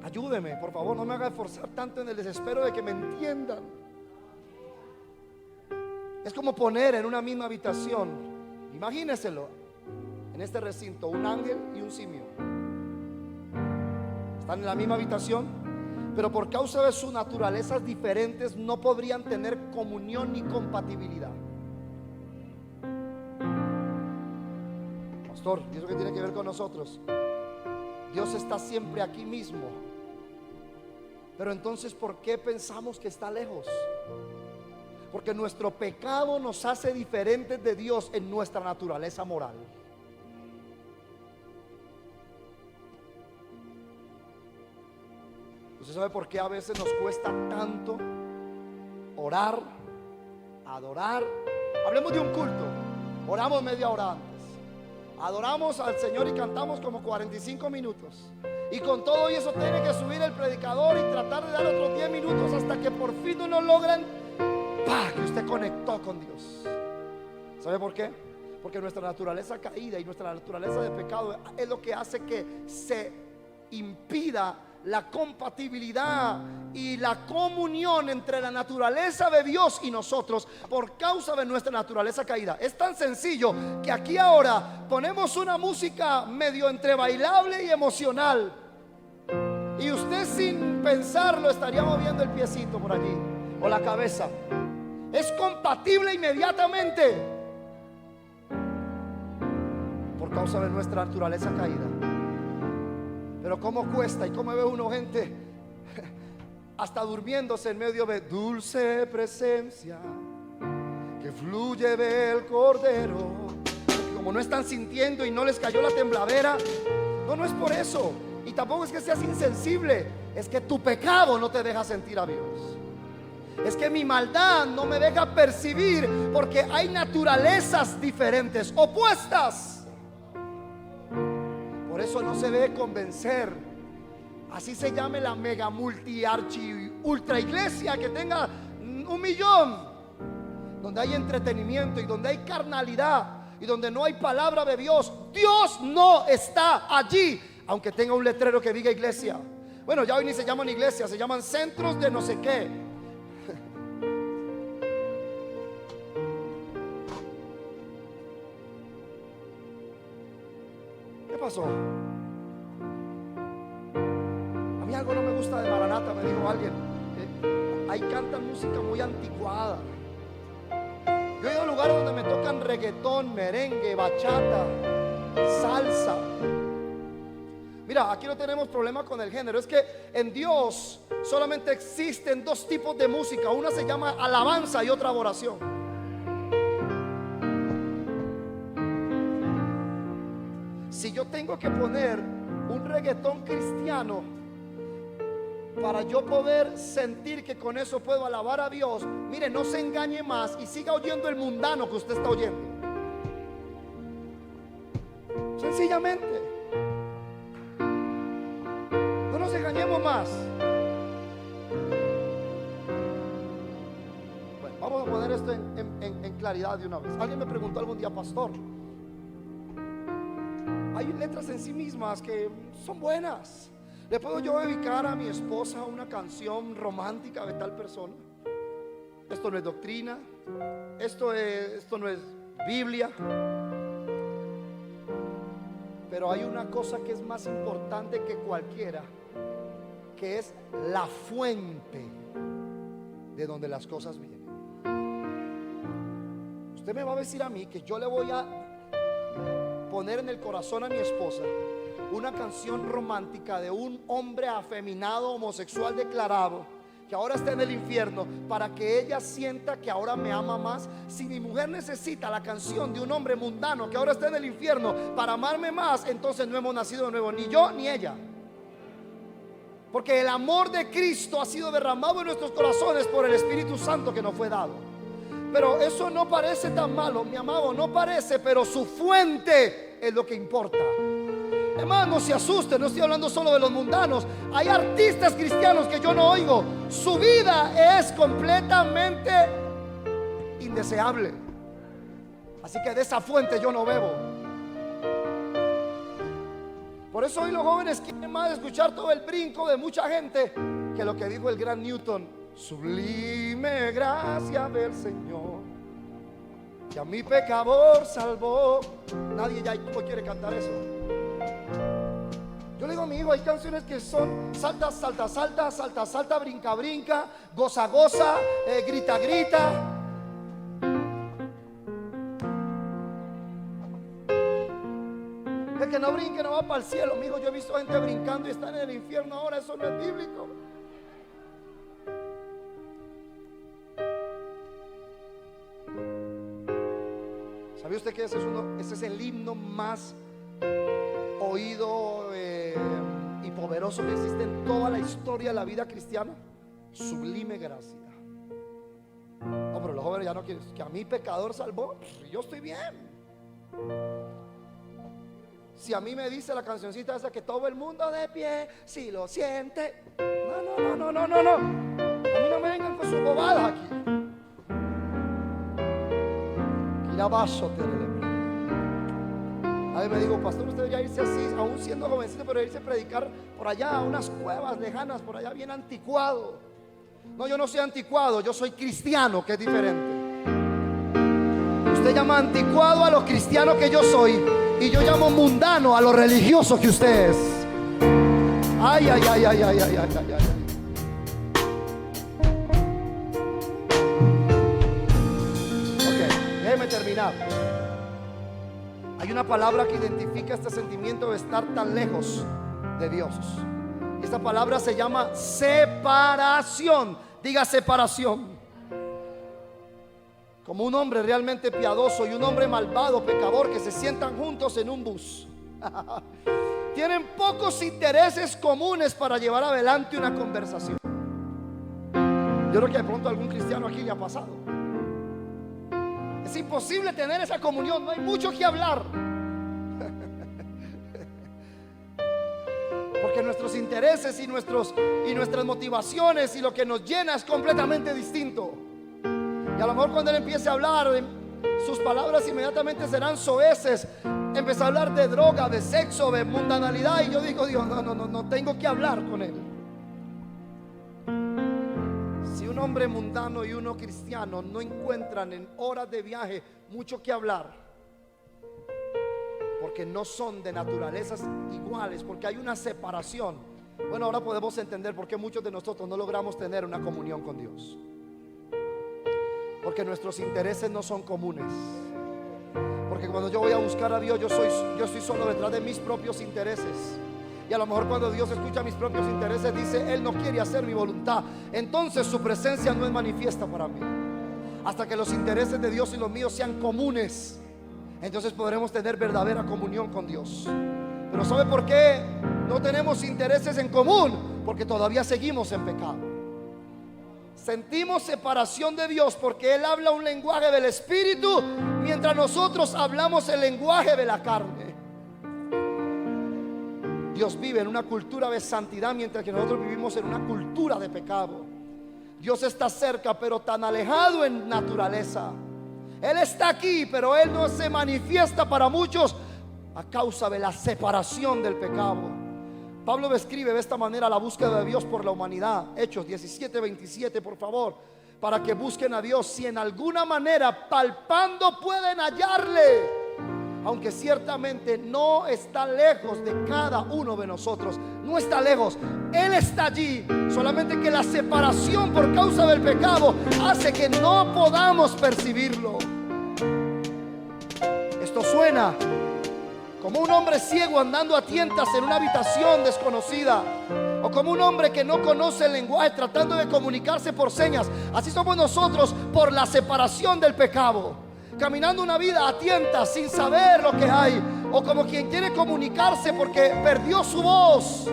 Ayúdeme, por favor, no me haga esforzar tanto en el desespero de que me entiendan. Es como poner en una misma habitación, imagínenselo, en este recinto, un ángel y un simio. Están en la misma habitación, pero por causa de sus naturalezas diferentes no podrían tener comunión ni compatibilidad. Pastor, ¿y eso qué tiene que ver con nosotros? Dios está siempre aquí mismo, pero entonces ¿por qué pensamos que está lejos? Porque nuestro pecado nos hace diferentes de Dios en nuestra naturaleza moral. ¿Usted sabe por qué a veces nos cuesta tanto orar, adorar? Hablemos de un culto. Oramos media hora antes, adoramos al Señor y cantamos como 45 minutos. Y con todo eso tiene que subir el predicador y tratar de dar otros 10 minutos hasta que por fin no logran que usted conectó con Dios. ¿Sabe por qué? Porque nuestra naturaleza caída y nuestra naturaleza de pecado es lo que hace que se impida la compatibilidad y la comunión entre la naturaleza de Dios y nosotros por causa de nuestra naturaleza caída. Es tan sencillo que aquí ahora ponemos una música medio entre bailable y emocional, y usted sin pensarlo estaría moviendo el piecito por allí o la cabeza. Es compatible inmediatamente por causa de nuestra naturaleza caída. Pero cómo cuesta y cómo ve uno gente hasta durmiéndose en medio de dulce presencia que fluye del Cordero. Porque como no están sintiendo y no les cayó la tembladera, no es por eso. Y tampoco es que seas insensible, es que tu pecado no te deja sentir a Dios. Es que mi maldad no me deja percibir, porque hay naturalezas diferentes, opuestas. Por eso no se debe convencer. Así se llame la mega multi archi ultra iglesia que tenga 1 millón, donde hay entretenimiento y donde hay carnalidad y donde no hay palabra de Dios. Dios no está allí, aunque tenga un letrero que diga iglesia. Bueno, ya hoy ni se llaman iglesias, se llaman centros de no sé qué. ¿Qué pasó? A mí mí algo no me gusta de Maranata, me dijo alguien. Ahí cantan música muy anticuada. Yo he ido a lugares donde me tocan reggaetón, merengue, bachata, salsa. Mira, aquí no tenemos problema con el género. Es que en Dios solamente existen dos tipos de música. Una se llama alabanza y otra adoración. Si yo tengo que poner un reggaetón cristiano para yo poder sentir que con eso puedo alabar a Dios, mire, no se engañe más y siga oyendo el mundano que usted está oyendo. Sencillamente, no nos engañemos más. Bueno, vamos a poner esto en claridad de una vez. Alguien me preguntó algún día, pastor, hay letras en sí mismas que son buenas. ¿Le puedo yo dedicar a mi esposa una canción romántica de tal persona? Esto no es doctrina, esto no es Biblia. Pero hay una cosa que es más importante que cualquiera, que es la fuente de donde las cosas vienen. Usted me va a decir a mí que yo le voy a poner en el corazón a mi esposa una canción romántica de un hombre afeminado, homosexual declarado, que ahora está en el infierno, para que ella sienta que ahora me ama más. Si mi mujer necesita la canción de un hombre mundano que ahora está en el infierno para amarme más, entonces no hemos nacido de nuevo, ni yo ni ella. Porque el amor de Cristo ha sido derramado en nuestros corazones por el Espíritu Santo que nos fue dado. Pero eso no parece tan malo, mi amado, no parece, pero su fuente es lo que importa. Hermano, no se asuste, no estoy hablando solo de los mundanos. Hay artistas cristianos que yo no oigo. Su vida es completamente indeseable. Así que de esa fuente yo no bebo. Por eso hoy los jóvenes quieren más escuchar todo el brinco de mucha gente que lo que dijo el gran Newton: sublime gracia del Señor, que a mi pecador salvó. Nadie ya quiere cantar eso. Yo le digo a mi hijo, hay canciones que son salta, salta, salta, salta, salta, brinca, brinca, goza, goza, grita, grita. El que no brinque no va para el cielo. Mi hijo, yo he visto gente brincando y están en el infierno ahora. Eso no es bíblico. ¿Sabía usted que ese es el himno más oído y poderoso que existe en toda la historia de la vida cristiana? Sublime gracia. No, pero los jóvenes ya no quieren. Que a mí pecador salvó, yo estoy bien. Si a mí me dice la cancioncita esa que todo el mundo de pie, si lo siente. No. A mí no me vengan con sus bobadas aquí. A ver, me digo, pastor, usted debería irse así, aún siendo jovencito, pero irse a predicar por allá, a unas cuevas lejanas, por allá bien anticuado. No, yo no soy anticuado, yo soy cristiano, que es diferente. Usted llama anticuado a los cristianos que yo soy, y yo llamo mundano a los religiosos que usted es. Ay. Déjeme terminar. Hay una palabra que identifica este sentimiento de estar tan lejos de Dios. Esta palabra se llama separación. Diga separación. Como un hombre realmente piadoso y un hombre malvado, pecador, que se sientan juntos en un bus. Tienen pocos intereses comunes para llevar adelante una conversación. Yo creo que de pronto a algún cristiano aquí le ha pasado. Es imposible tener esa comunión, no hay mucho que hablar. Porque nuestros intereses y nuestras motivaciones y lo que nos llena es completamente distinto. Y a lo mejor cuando él empiece a hablar, sus palabras inmediatamente serán soeces. Empieza a hablar de droga, de sexo, de mundanalidad, y yo digo, Dios, no tengo que hablar con él. Si un hombre mundano y uno cristiano no encuentran en horas de viaje mucho que hablar, porque no son de naturalezas iguales, porque hay una separación, Bueno, ahora podemos entender por qué muchos de nosotros no logramos tener una comunión con Dios. Porque nuestros intereses no son comunes. Porque cuando yo voy a buscar a Dios, yo estoy solo detrás de mis propios intereses. Y a lo mejor cuando Dios escucha mis propios intereses, dice: Él no quiere hacer mi voluntad. Entonces su presencia no es manifiesta para mí. Hasta que los intereses de Dios y los míos sean comunes, entonces podremos tener verdadera comunión con Dios. Pero ¿sabe por qué no tenemos intereses en común? Porque todavía seguimos en pecado. Sentimos separación de Dios porque Él habla un lenguaje del Espíritu, mientras nosotros hablamos el lenguaje de la carne. Dios vive en una cultura de santidad, mientras que nosotros vivimos en una cultura de pecado. Dios está cerca, pero tan alejado en naturaleza. Él está aquí, pero Él no se manifiesta para muchos a causa de la separación del pecado. Pablo describe de esta manera la búsqueda de Dios por la humanidad. Hechos 17:27, por favor. Para que busquen a Dios, si en alguna manera palpando pueden hallarle. Aunque ciertamente no está lejos de cada uno de nosotros. No está lejos, Él está allí. Solamente que la separación por causa del pecado hace que no podamos percibirlo. Esto suena como un hombre ciego andando a tientas en una habitación desconocida, o como un hombre que no conoce el lenguaje tratando de comunicarse por señas. Así somos nosotros por la separación del pecado, caminando una vida a tientas sin saber lo que hay, o como quien quiere comunicarse porque perdió su voz.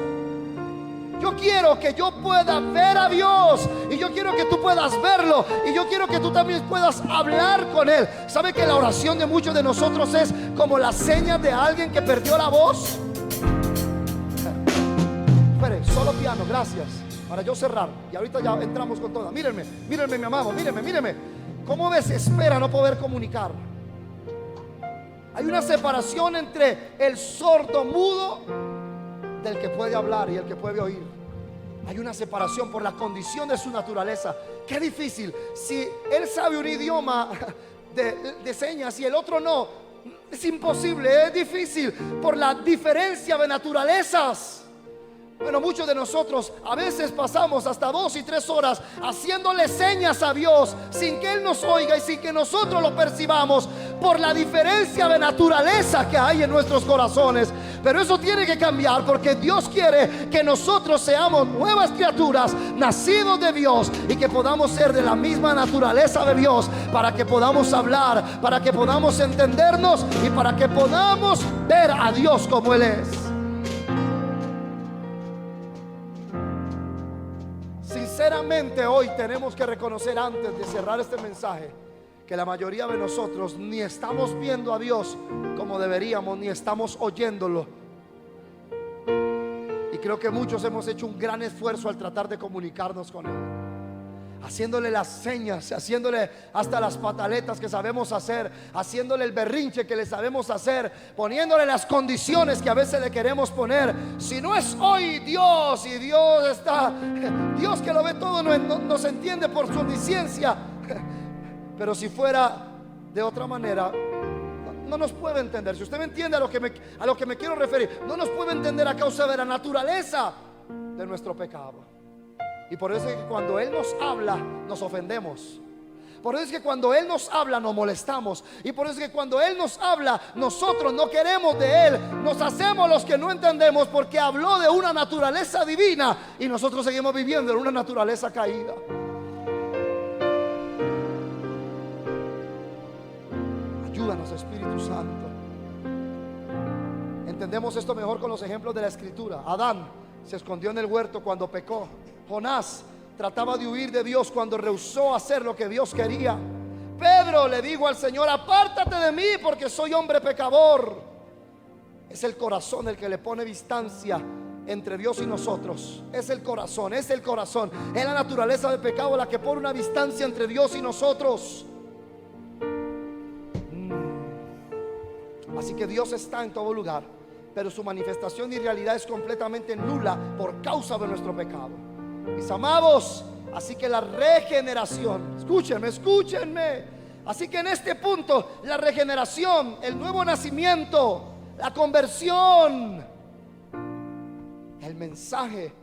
Yo quiero que yo pueda ver a Dios, y yo quiero que tú puedas verlo, y yo quiero que tú también puedas hablar con Él. ¿Sabe que la oración de muchos de nosotros es como la seña de alguien que perdió la voz? Espere, solo piano, gracias, para yo cerrar. Y ahorita ya entramos con toda. Mírenme, mírenme mi amado, mírenme. ¿Cómo desespera no poder comunicar? Hay una separación entre el sordo mudo del que puede hablar y el que puede oír. Hay una separación por la condición de su naturaleza. Qué difícil. Si él sabe un idioma de señas y el otro no, es imposible, es difícil por la diferencia de naturalezas. Bueno, muchos de nosotros a veces pasamos hasta 2 y 3 horas haciéndole señas a Dios sin que Él nos oiga y sin que nosotros lo percibamos, por la diferencia de naturaleza que hay en nuestros corazones. Pero eso tiene que cambiar, porque Dios quiere que nosotros seamos nuevas criaturas, nacidos de Dios, y que podamos ser de la misma naturaleza de Dios, para que podamos hablar, para que podamos entendernos y para que podamos ver a Dios como Él es. Sinceramente, hoy tenemos que reconocer, antes de cerrar este mensaje, que la mayoría de nosotros ni estamos viendo a Dios como deberíamos, ni estamos oyéndolo. Y creo que muchos hemos hecho un gran esfuerzo al tratar de comunicarnos con Él, haciéndole las señas, haciéndole hasta las pataletas que sabemos hacer, haciéndole el berrinche que le sabemos hacer, poniéndole las condiciones que a veces le queremos poner. Si no es hoy Dios, y Dios está, Dios que lo ve todo, no nos entiende por su omnisciencia. Pero si fuera de otra manera, no nos puede entender. Si usted me entiende a lo que me quiero referir, no nos puede entender a causa de la naturaleza de nuestro pecado. Y por eso es que cuando Él nos habla, nos ofendemos. Por eso es que cuando Él nos habla, nos molestamos. Y por eso es que cuando Él nos habla, nosotros no queremos de Él. Nos hacemos los que no entendemos, porque habló de una naturaleza divina y nosotros seguimos viviendo en una naturaleza caída. Ayúdanos, Espíritu Santo. Entendemos esto mejor con los ejemplos de la Escritura. Adán se escondió en el huerto cuando pecó. Jonás trataba de huir de Dios cuando rehusó hacer lo que Dios quería. Pedro le dijo al Señor: apártate de mí, porque soy hombre pecador. Es el corazón el que le pone distancia entre Dios y nosotros. Es el corazón, es el corazón. Es la naturaleza del pecado la que pone una distancia entre Dios y nosotros. Así que Dios está en todo lugar, pero su manifestación y realidad es completamente nula por causa de nuestro pecado. Mis amados, así que la regeneración, escúchenme. Así que en este punto, la regeneración, el nuevo nacimiento, la conversión, el mensaje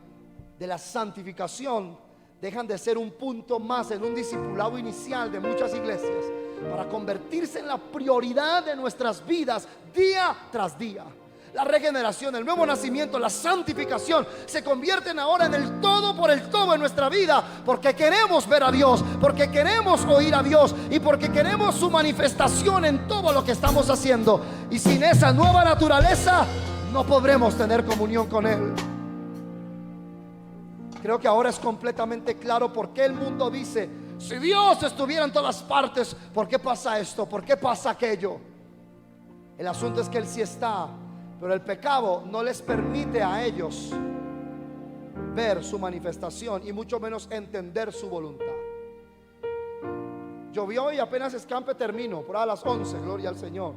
de la santificación dejan de ser un punto más en un discipulado inicial de muchas iglesias para convertirse en la prioridad de nuestras vidas día tras día. La regeneración, el nuevo nacimiento, la santificación se convierten ahora en el todo por el todo en nuestra vida, porque queremos ver a Dios, porque queremos oír a Dios y porque queremos su manifestación en todo lo que estamos haciendo. Y sin esa nueva naturaleza no podremos tener comunión con Él. Creo que ahora es completamente claro por qué el mundo dice: si Dios estuviera en todas partes, ¿por qué pasa esto? ¿Por qué pasa aquello? El asunto es que Él sí está, pero el pecado no les permite a ellos ver su manifestación y mucho menos entender su voluntad. Llovió y apenas escampe termino, por a las 11, gloria al Señor.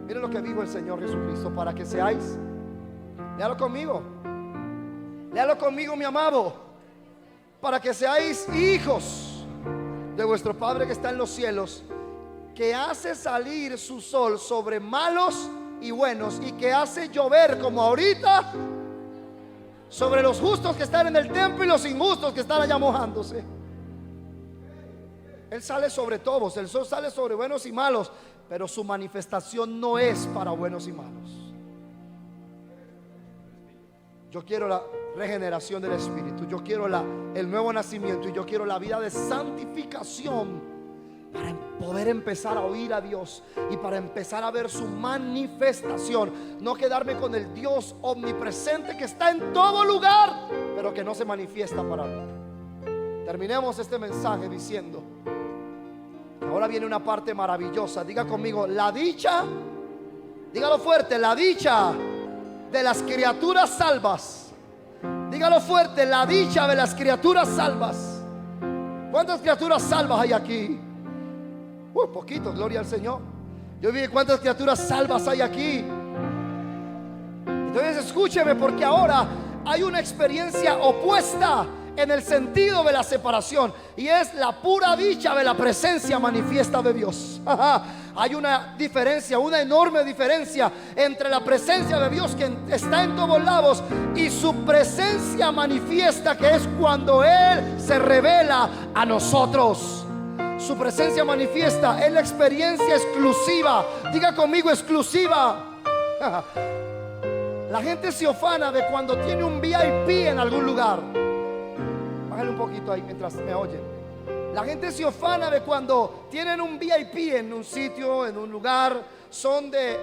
Miren lo que dijo el Señor Jesucristo: para que seáis, léalo conmigo, mi amado, para que seáis hijos de vuestro Padre que está en los cielos, que hace salir su sol sobre malos y buenos, y que hace llover como ahorita sobre los justos que están en el templo y los injustos que están allá mojándose. Él sale sobre todos, el sol sale sobre buenos y malos, pero su manifestación no es para buenos y malos. Yo quiero la regeneración del Espíritu, yo quiero el nuevo nacimiento, y yo quiero la vida de santificación para poder empezar a oír a Dios y para empezar a ver su manifestación. No quedarme con el Dios omnipresente que está en todo lugar, pero que no se manifiesta para mí. Terminemos este mensaje diciendo que ahora viene una parte maravillosa. Diga conmigo: la dicha, dígalo fuerte, la dicha de las criaturas salvas. Dígalo fuerte: la dicha de las criaturas salvas. ¿Cuántas criaturas salvas hay aquí? Poquito, gloria al Señor. Yo vi cuántas criaturas salvas hay aquí. Entonces escúcheme, porque ahora hay una experiencia opuesta en el sentido de la separación, y es la pura dicha de la presencia manifiesta de Dios. Hay una diferencia, una enorme diferencia entre la presencia de Dios que está en todos lados y su presencia manifiesta, que es cuando Él se revela a nosotros. Su presencia manifiesta es la experiencia exclusiva. Diga conmigo: exclusiva. La gente se ufana de cuando tiene un VIP en algún lugar. Bájale un poquito ahí mientras me oyen. La gente se ufana de cuando tienen un VIP en un sitio, en un lugar. Son de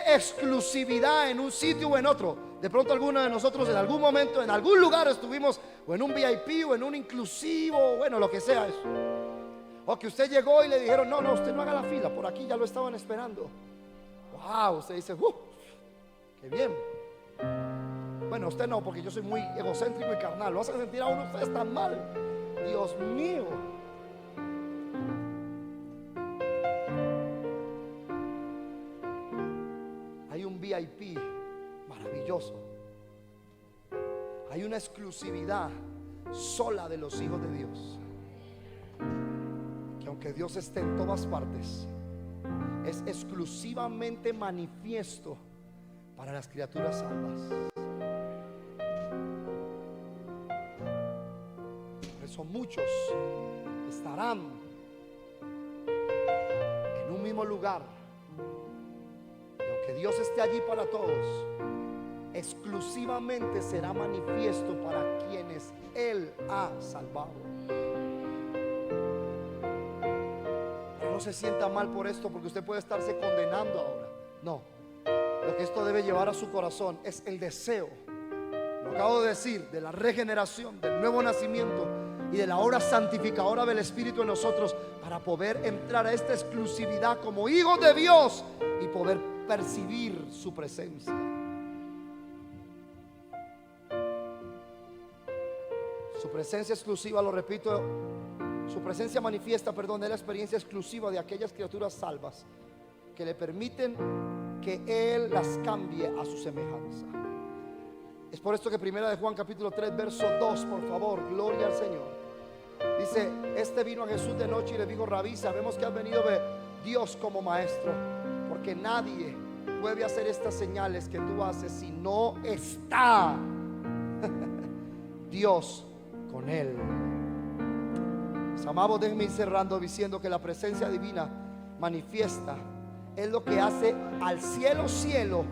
exclusividad en un sitio o en otro. De pronto alguno de nosotros en algún momento, en algún lugar estuvimos o en un VIP o en un inclusivo, bueno, lo que sea eso. O que usted llegó y le dijeron: no, usted no haga la fila, por aquí ya lo estaban esperando. Wow, usted dice: qué bien. Bueno, usted no, porque yo soy muy egocéntrico y carnal. Lo hace sentir a uno: ustedes tan mal. Dios mío. Hay un VIP maravilloso. Hay una exclusividad sola de los hijos de Dios, que aunque Dios esté en todas partes, es exclusivamente manifiesto para las criaturas salvas. Por eso muchos estarán en un mismo lugar, y aunque Dios esté allí para todos, exclusivamente será manifiesto para quienes Él ha salvado. No se sienta mal por esto, porque usted puede estarse condenando ahora. No, lo que esto debe llevar a su corazón es el deseo, lo acabo de decir, de la regeneración, del nuevo nacimiento y de la obra santificadora del Espíritu en nosotros, para poder entrar a esta exclusividad como hijos de Dios y poder percibir su presencia. Su presencia exclusiva, lo repito, su presencia manifiesta, es la experiencia exclusiva de aquellas criaturas salvas que le permiten que Él las cambie a su semejanza. Es por esto que primera de Juan capítulo 3 verso 2, por favor, gloria al Señor. Dice: este vino a Jesús de noche y le dijo: Rabí, sabemos que has venido de Dios como maestro, porque que nadie puede hacer estas señales que tú haces si no está Dios con él. Mis amados, déjenme ir cerrando diciendo que la presencia divina manifiesta es lo que hace al cielo cielo,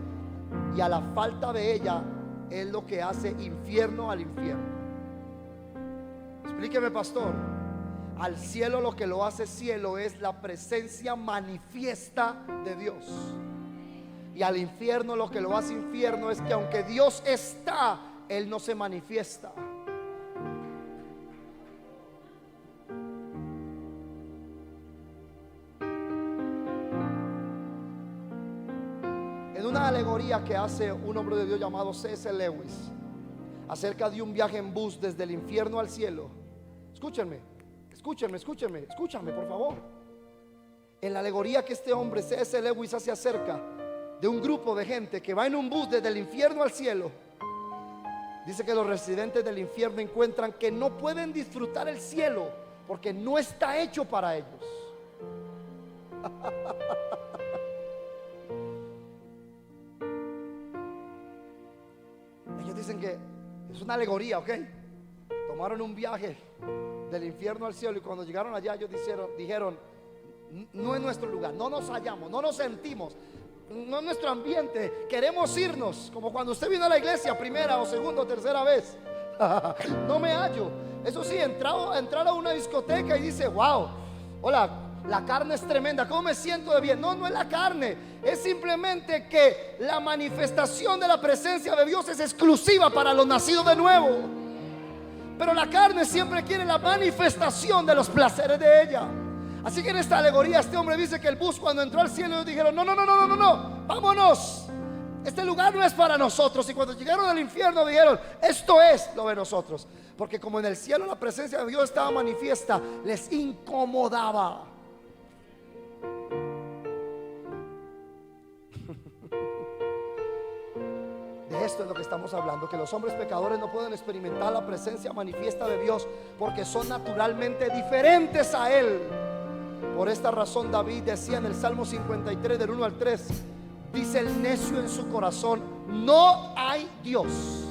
y a la falta de ella es lo que hace infierno al infierno. Explíqueme, pastor. Al cielo lo que lo hace cielo es la presencia manifiesta de Dios, y al infierno lo que lo hace infierno es que aunque Dios está, Él no se manifiesta. En una alegoría que hace un hombre de Dios llamado C.S. Lewis acerca de un viaje en bus desde el infierno al cielo, escúchenme por favor. En la alegoría que este hombre C.S. Lewis hace acerca de un grupo de gente que va en un bus desde el infierno al cielo, dice que los residentes del infierno encuentran que no pueden disfrutar el cielo porque no está hecho para ellos. Ellos dicen que es una alegoría, ¿ok? Tomaron un viaje del infierno al cielo, y cuando llegaron allá ellos dijeron, no es nuestro lugar, no nos hallamos, no nos sentimos, no es nuestro ambiente, queremos irnos. Como cuando usted vino a la iglesia primera o segunda o tercera vez. No me hallo. Eso sí, entrar a una discoteca y dice, wow, hola, la carne es tremenda, ¿cómo me siento de bien? No, no es la carne, es simplemente que la manifestación de la presencia de Dios es exclusiva para los nacidos de nuevo. Pero la carne siempre quiere la manifestación de los placeres de ella. Así que en esta alegoría este hombre dice que el bus, cuando entró al cielo, ellos dijeron, no, vámonos, este lugar no es para nosotros. Y cuando llegaron al infierno dijeron, esto es lo de nosotros. Porque como en el cielo la presencia de Dios estaba manifiesta, les incomodaba. De esto es lo que estamos hablando, que los hombres pecadores no pueden experimentar la presencia manifiesta de Dios porque son naturalmente diferentes a Él. Por esta razón David decía en el Salmo 53 del 1 al 3, dice el necio en su corazón, no hay Dios.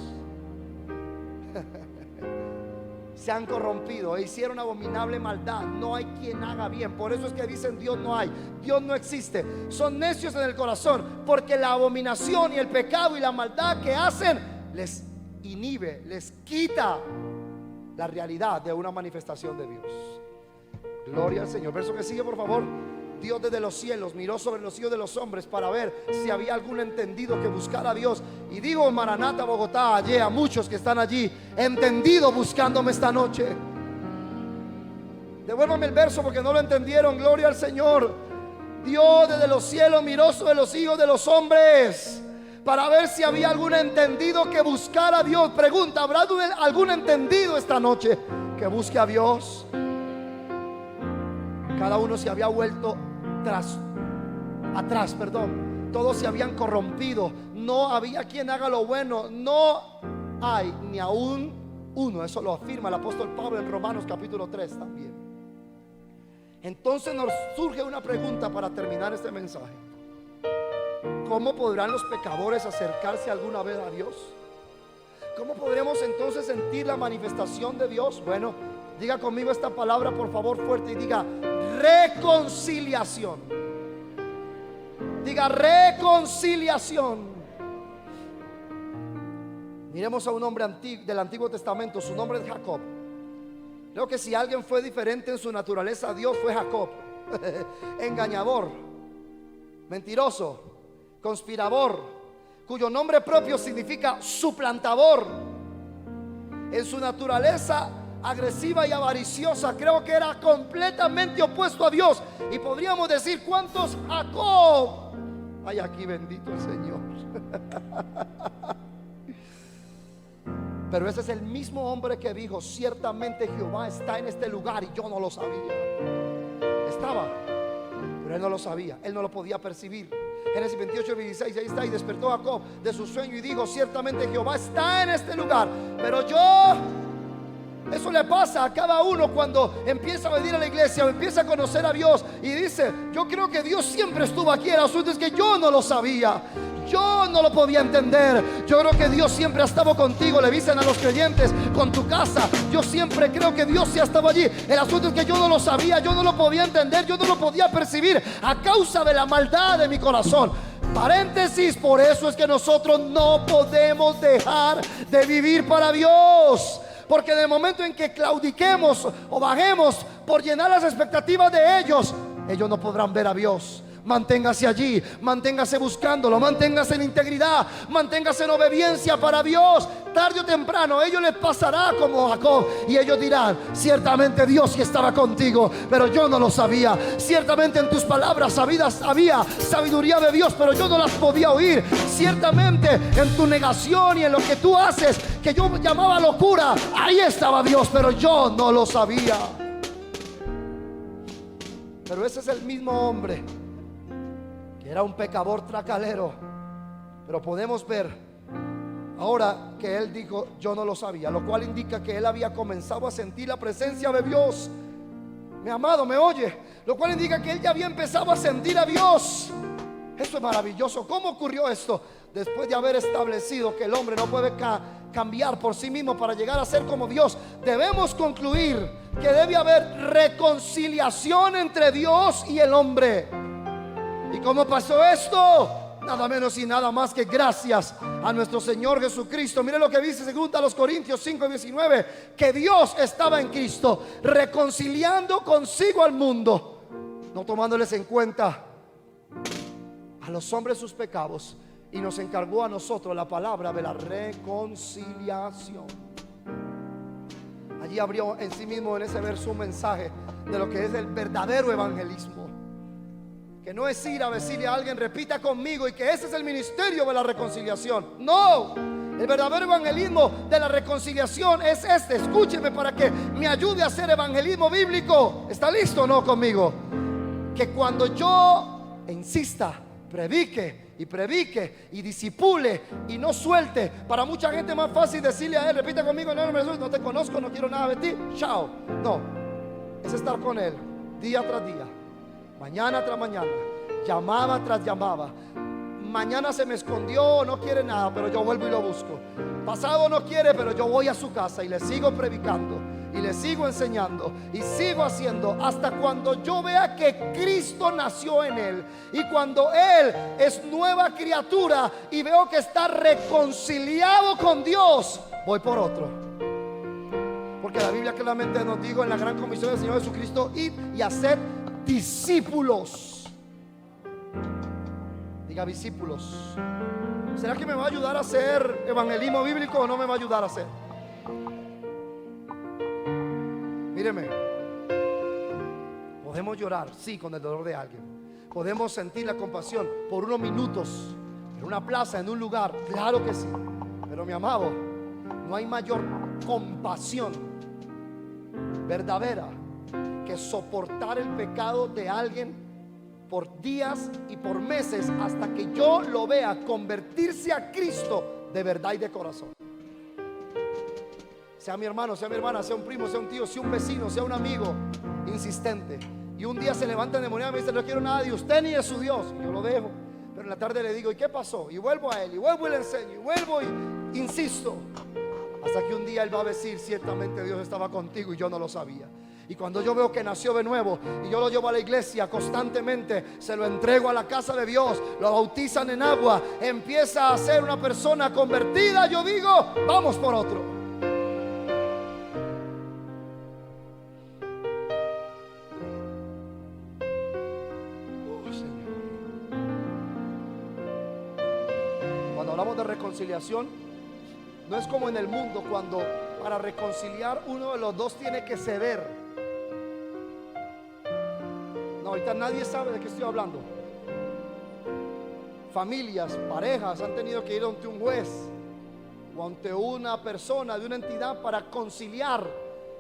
Se han corrompido e hicieron abominable maldad, no hay quien haga bien. Por eso es que dicen Dios no hay, Dios no existe. Son necios en el corazón porque la abominación y el pecado y la maldad que hacen les inhibe, les quita la realidad de una manifestación de Dios. Gloria al Señor. Verso que sigue, por favor. Dios desde los cielos miró sobre los hijos de los hombres para ver si había algún entendido que buscara a Dios. Y digo, Maranata, Bogotá, hallé a muchos que están allí entendido buscándome esta noche. Devuélvame el verso porque no lo entendieron. Gloria al Señor. Dios desde los cielos miró sobre los hijos de los hombres para ver si había algún entendido que buscara a Dios. Pregunta, ¿habrá algún entendido esta noche que busque a Dios? Cada uno se había vuelto atrás, todos se habían corrompido, no había quien haga lo bueno, no hay ni aún uno. Eso lo afirma el apóstol Pablo en Romanos capítulo 3 también. Entonces nos surge una pregunta para terminar este mensaje: ¿cómo podrán los pecadores acercarse alguna vez a Dios? ¿Cómo podremos entonces sentir la manifestación de Dios? Bueno, diga conmigo esta palabra por favor fuerte y diga reconciliación. Diga reconciliación. Miremos a un hombre del Antiguo Testamento, su nombre es Jacob. Creo que si alguien fue diferente en su naturaleza a Dios fue Jacob. Engañador, mentiroso, conspirador, cuyo nombre propio significa suplantador. En su naturaleza agresiva y avariciosa, creo que era completamente opuesto a Dios. Y podríamos decir, ¿cuántos Jacob hay aquí? Bendito el Señor. Pero ese es el mismo hombre que dijo, ciertamente Jehová está en este lugar, y yo no lo sabía. Estaba, pero él no lo sabía, él no lo podía percibir. Génesis 28, 16, ahí está. Y despertó Jacob de su sueño y dijo, ciertamente Jehová está en este lugar, pero yo Eso le pasa a cada uno cuando empieza a venir a la iglesia o empieza a conocer a Dios y dice: yo creo que Dios siempre estuvo aquí. El asunto es que yo no lo sabía, yo no lo podía entender. Yo creo que Dios siempre ha estado contigo. Le dicen a los creyentes: con tu casa. Yo siempre creo que Dios sí ha estado allí. El asunto es que yo no lo sabía, yo no lo podía entender, yo no lo podía percibir a causa de la maldad de mi corazón. Paréntesis, por eso es que nosotros no podemos dejar de vivir para Dios. Porque en el momento en que claudiquemos o bajemos por llenar las expectativas de ellos, ellos no podrán ver a Dios. Manténgase allí, manténgase buscándolo, manténgase en integridad, manténgase en obediencia para Dios. Tarde o temprano a ellos les pasará como Jacob, y ellos dirán: ciertamente Dios sí estaba contigo, pero yo no lo sabía. Ciertamente en tus palabras había sabiduría de Dios, pero yo no las podía oír. Ciertamente en tu negación y en lo que tú haces, que yo llamaba locura, ahí estaba Dios, pero yo no lo sabía. Pero ese es el mismo hombre que era un pecador tracalero, pero podemos ver ahora que él dijo: yo no lo sabía, lo cual indica que él había comenzado a sentir la presencia de Dios. Mi amado, ¿me oye? Lo cual indica que él ya había empezado a sentir a Dios. Eso es maravilloso. ¿Cómo ocurrió esto? Después de haber establecido que el hombre no puede cambiar por sí mismo para llegar a ser como Dios, debemos concluir que debe haber reconciliación entre Dios y el hombre. ¿Y cómo pasó esto? Nada menos y nada más que gracias a nuestro Señor Jesucristo. Mire lo que dice 2 Corintios 5:19, que Dios estaba en Cristo reconciliando consigo al mundo, no tomándoles en cuenta a los hombres sus pecados, y nos encargó a nosotros la palabra de la reconciliación. Allí abrió en sí mismo, en ese verso, un mensaje de lo que es el verdadero evangelismo, que no es ir a decirle a alguien: repita conmigo, y que ese es el ministerio de la reconciliación. No, el verdadero evangelismo de la reconciliación es este. Escúcheme para que me ayude a hacer evangelismo bíblico. ¿Está listo o no conmigo? Que cuando yo insista, predique y disipule y no suelte. Para mucha gente es más fácil decirle a él: repita conmigo, no, no te conozco, no quiero nada de ti, chao. No, es estar con él día tras día, mañana tras mañana, llamada tras llamada. Mañana se me escondió, no quiere nada, pero yo vuelvo y lo busco. Pasado no quiere, pero yo voy a su casa y le sigo predicando y le sigo enseñando y sigo haciendo hasta cuando yo vea que Cristo nació en él, y cuando él es nueva criatura y veo que está reconciliado con Dios, voy por otro. Porque la Biblia claramente nos dijo en la gran comisión del Señor Jesucristo: id y haced discípulos. Diga discípulos. ¿Será que me va a ayudar a hacer evangelismo bíblico o no me va a ayudar a hacer? Míreme, podemos llorar, sí, con el dolor de alguien. Podemos sentir la compasión por unos minutos en una plaza, en un lugar, claro que sí. Pero mi amado, no hay mayor compasión verdadera que soportar el pecado de alguien por días y por meses hasta que yo lo vea convertirse a Cristo de verdad y de corazón. Sea mi hermano, sea mi hermana, sea un primo, sea un tío, sea un vecino, sea un amigo insistente, y un día se levanta endemoniado y me dice: no quiero nada de usted ni de su Dios. Y yo lo dejo, pero en la tarde le digo: ¿y qué pasó? Y vuelvo a él, y vuelvo y le enseño, y vuelvo y insisto, hasta que un día él va a decir: ciertamente Dios estaba contigo y yo no lo sabía. Y cuando yo veo que nació de nuevo y yo lo llevo a la iglesia constantemente, se lo entrego a la casa de Dios, lo bautizan en agua, empieza a ser una persona convertida, yo digo: vamos por otro. Cuando hablamos de reconciliación, no es como en el mundo, cuando para reconciliar uno de los dos tiene que ceder. No, ahorita nadie sabe de qué estoy hablando. Familias, parejas han tenido que ir ante un juez o ante una persona de una entidad para conciliar.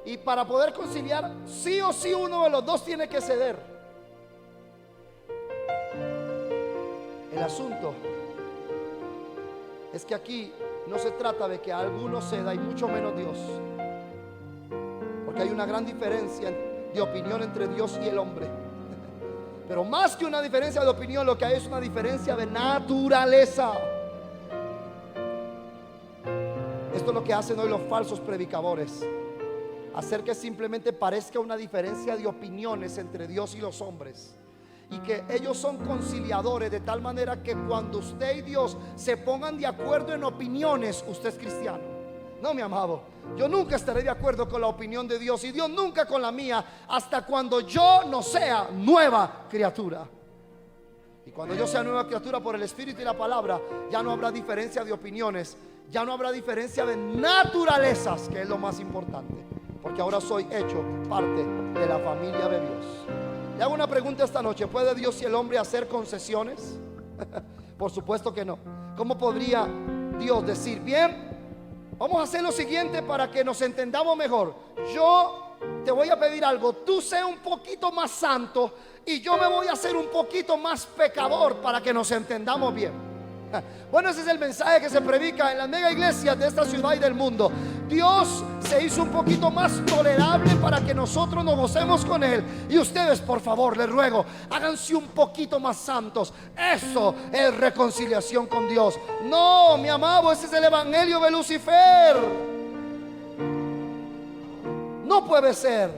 Y para poder conciliar, sí o sí uno de los dos tiene que ceder. El asunto es que aquí no se trata de que alguno ceda, y mucho menos Dios. que hay una gran diferencia de opinión entre Dios y el hombre. Pero más que una diferencia de opinión, lo que hay es una diferencia de naturaleza. Esto es lo que hacen hoy los falsos predicadores: hacer que simplemente parezca una diferencia de opiniones entre Dios y los hombres, y que ellos son conciliadores, de tal manera que cuando usted y Dios se pongan de acuerdo en opiniones, usted es cristiano. No, mi amado, yo nunca estaré de acuerdo con la opinión de Dios, y Dios nunca con la mía, hasta cuando yo no sea nueva criatura. Y cuando yo sea nueva criatura por el Espíritu y la palabra, ya no habrá diferencia de opiniones, ya no habrá diferencia de naturalezas, que es lo más importante, porque ahora soy hecho parte de la familia de Dios. Le hago una pregunta esta noche: ¿puede Dios y el hombre hacer concesiones? Por supuesto que no. ¿Cómo podría Dios decir: bien, vamos a hacer lo siguiente para que nos entendamos mejor? Yo te voy a pedir algo, tú sé un poquito más santo y yo me voy a hacer un poquito más pecador para que nos entendamos bien. Bueno, ese es el mensaje que se predica en las mega iglesias de esta ciudad y del mundo. Dios se hizo un poquito más tolerable para que nosotros nos gocemos con Él, y ustedes, por favor, les ruego, háganse un poquito más santos. Eso es reconciliación con Dios. No, mi amado, ese es el evangelio de Lucifer. No puede ser,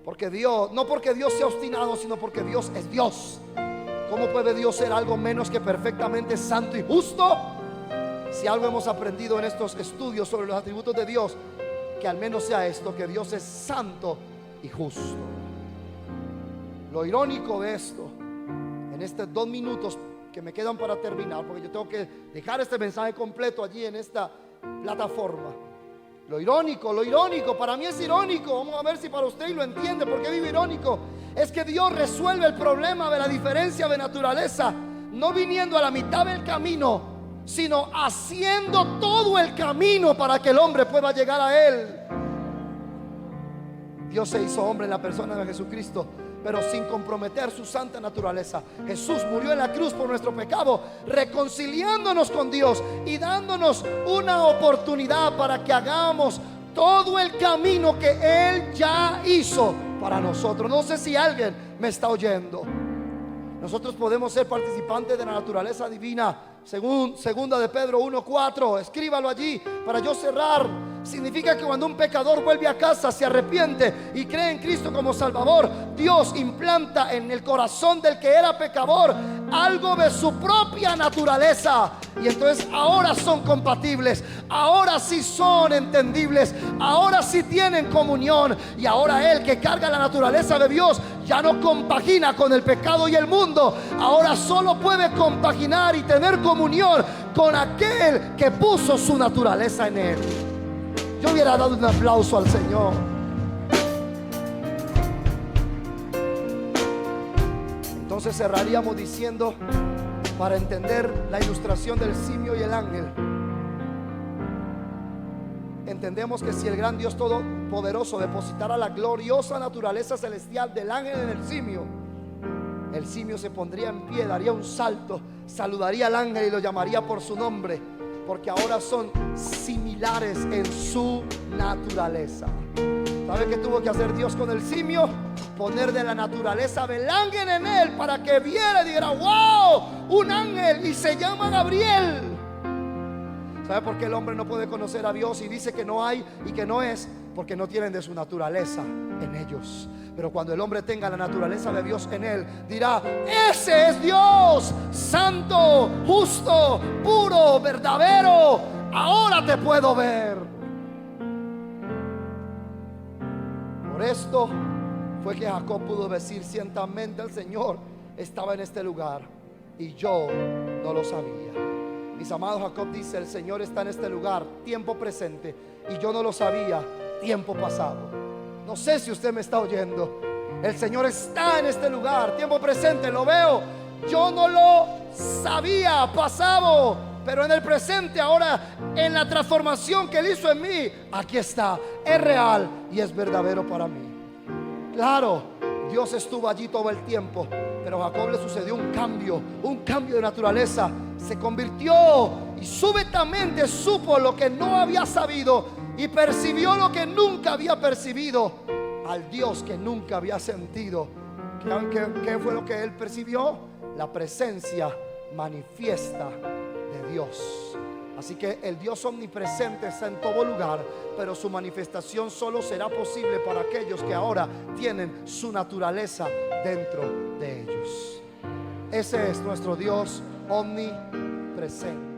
porque Dios, no porque Dios sea obstinado, sino porque Dios es Dios. ¿Cómo puede Dios ser algo menos que perfectamente santo y justo? Si algo hemos aprendido en estos estudios sobre los atributos de Dios, que al menos sea esto: que Dios es santo y justo. Lo irónico de esto, en estos 2 minutos que me quedan para terminar, porque yo tengo que dejar este mensaje completo allí en esta plataforma. Lo irónico, para mí es irónico, vamos a ver si para usted lo entiende, porque digo irónico, es que Dios resuelve el problema de la diferencia de naturaleza, no viniendo a la mitad del camino, sino haciendo todo el camino para que el hombre pueda llegar a Él. Dios se hizo hombre en la persona de Jesucristo, pero sin comprometer su santa naturaleza. Jesús murió en la cruz por nuestro pecado, reconciliándonos con Dios y dándonos una oportunidad para que hagamos todo el camino que Él ya hizo para nosotros. No sé si alguien me está oyendo. Nosotros podemos ser participantes de la naturaleza divina, según 2 de Pedro 1:4. Escríbalo allí para yo cerrar. Significa que cuando un pecador vuelve a casa, se arrepiente y cree en Cristo como Salvador, Dios implanta en el corazón del que era pecador algo de su propia naturaleza, y entonces ahora son compatibles, ahora sí son entendibles, ahora sí tienen comunión. Y ahora él, que carga la naturaleza de Dios, ya no compagina con el pecado y el mundo, ahora solo puede compaginar y tener comunión con aquel que puso su naturaleza en él. Yo hubiera dado un aplauso al Señor. Entonces cerraríamos diciendo, para entender la ilustración del simio y el ángel, entendemos que si el gran Dios todopoderoso depositara la gloriosa naturaleza celestial del ángel en el simio se pondría en pie, daría un salto, saludaría al ángel y lo llamaría por su nombre, porque ahora son similares en su naturaleza. ¿Sabe qué tuvo que hacer Dios con el simio? Poner de la naturaleza del ángel en él, para que viera y dijera: wow, un ángel, y se llama Gabriel. ¿Sabe por qué el hombre no puede conocer a Dios y dice que no hay y que no es? Porque no tienen de su naturaleza en ellos. Pero cuando el hombre tenga la naturaleza de Dios en él, dirá: ese es Dios, santo, justo, puro, verdadero. Ahora te puedo ver. Por esto fue que Jacob pudo decir: ciertamente el Señor estaba en este lugar y yo no lo sabía. Mis amados, Jacob dice: el Señor está en este lugar, tiempo presente, y yo no lo sabía, tiempo pasado. No sé si usted me está oyendo. El Señor está en este lugar, tiempo presente, lo veo. Yo no lo sabía, pasado, pero en el presente, ahora, en la transformación que Él hizo en mí, aquí está, es real y es verdadero para mí. Claro, Dios estuvo allí todo el tiempo, pero a Jacob le sucedió un cambio de naturaleza. Se convirtió y súbitamente supo lo que no había sabido y percibió lo que nunca había percibido. al Dios que nunca había sentido. ¿Qué fue lo que él percibió? La presencia manifiesta de Dios. Así que el Dios omnipresente está en todo lugar, pero su manifestación solo será posible para aquellos que ahora tienen su naturaleza dentro de ellos. Ese es nuestro Dios omnipresente.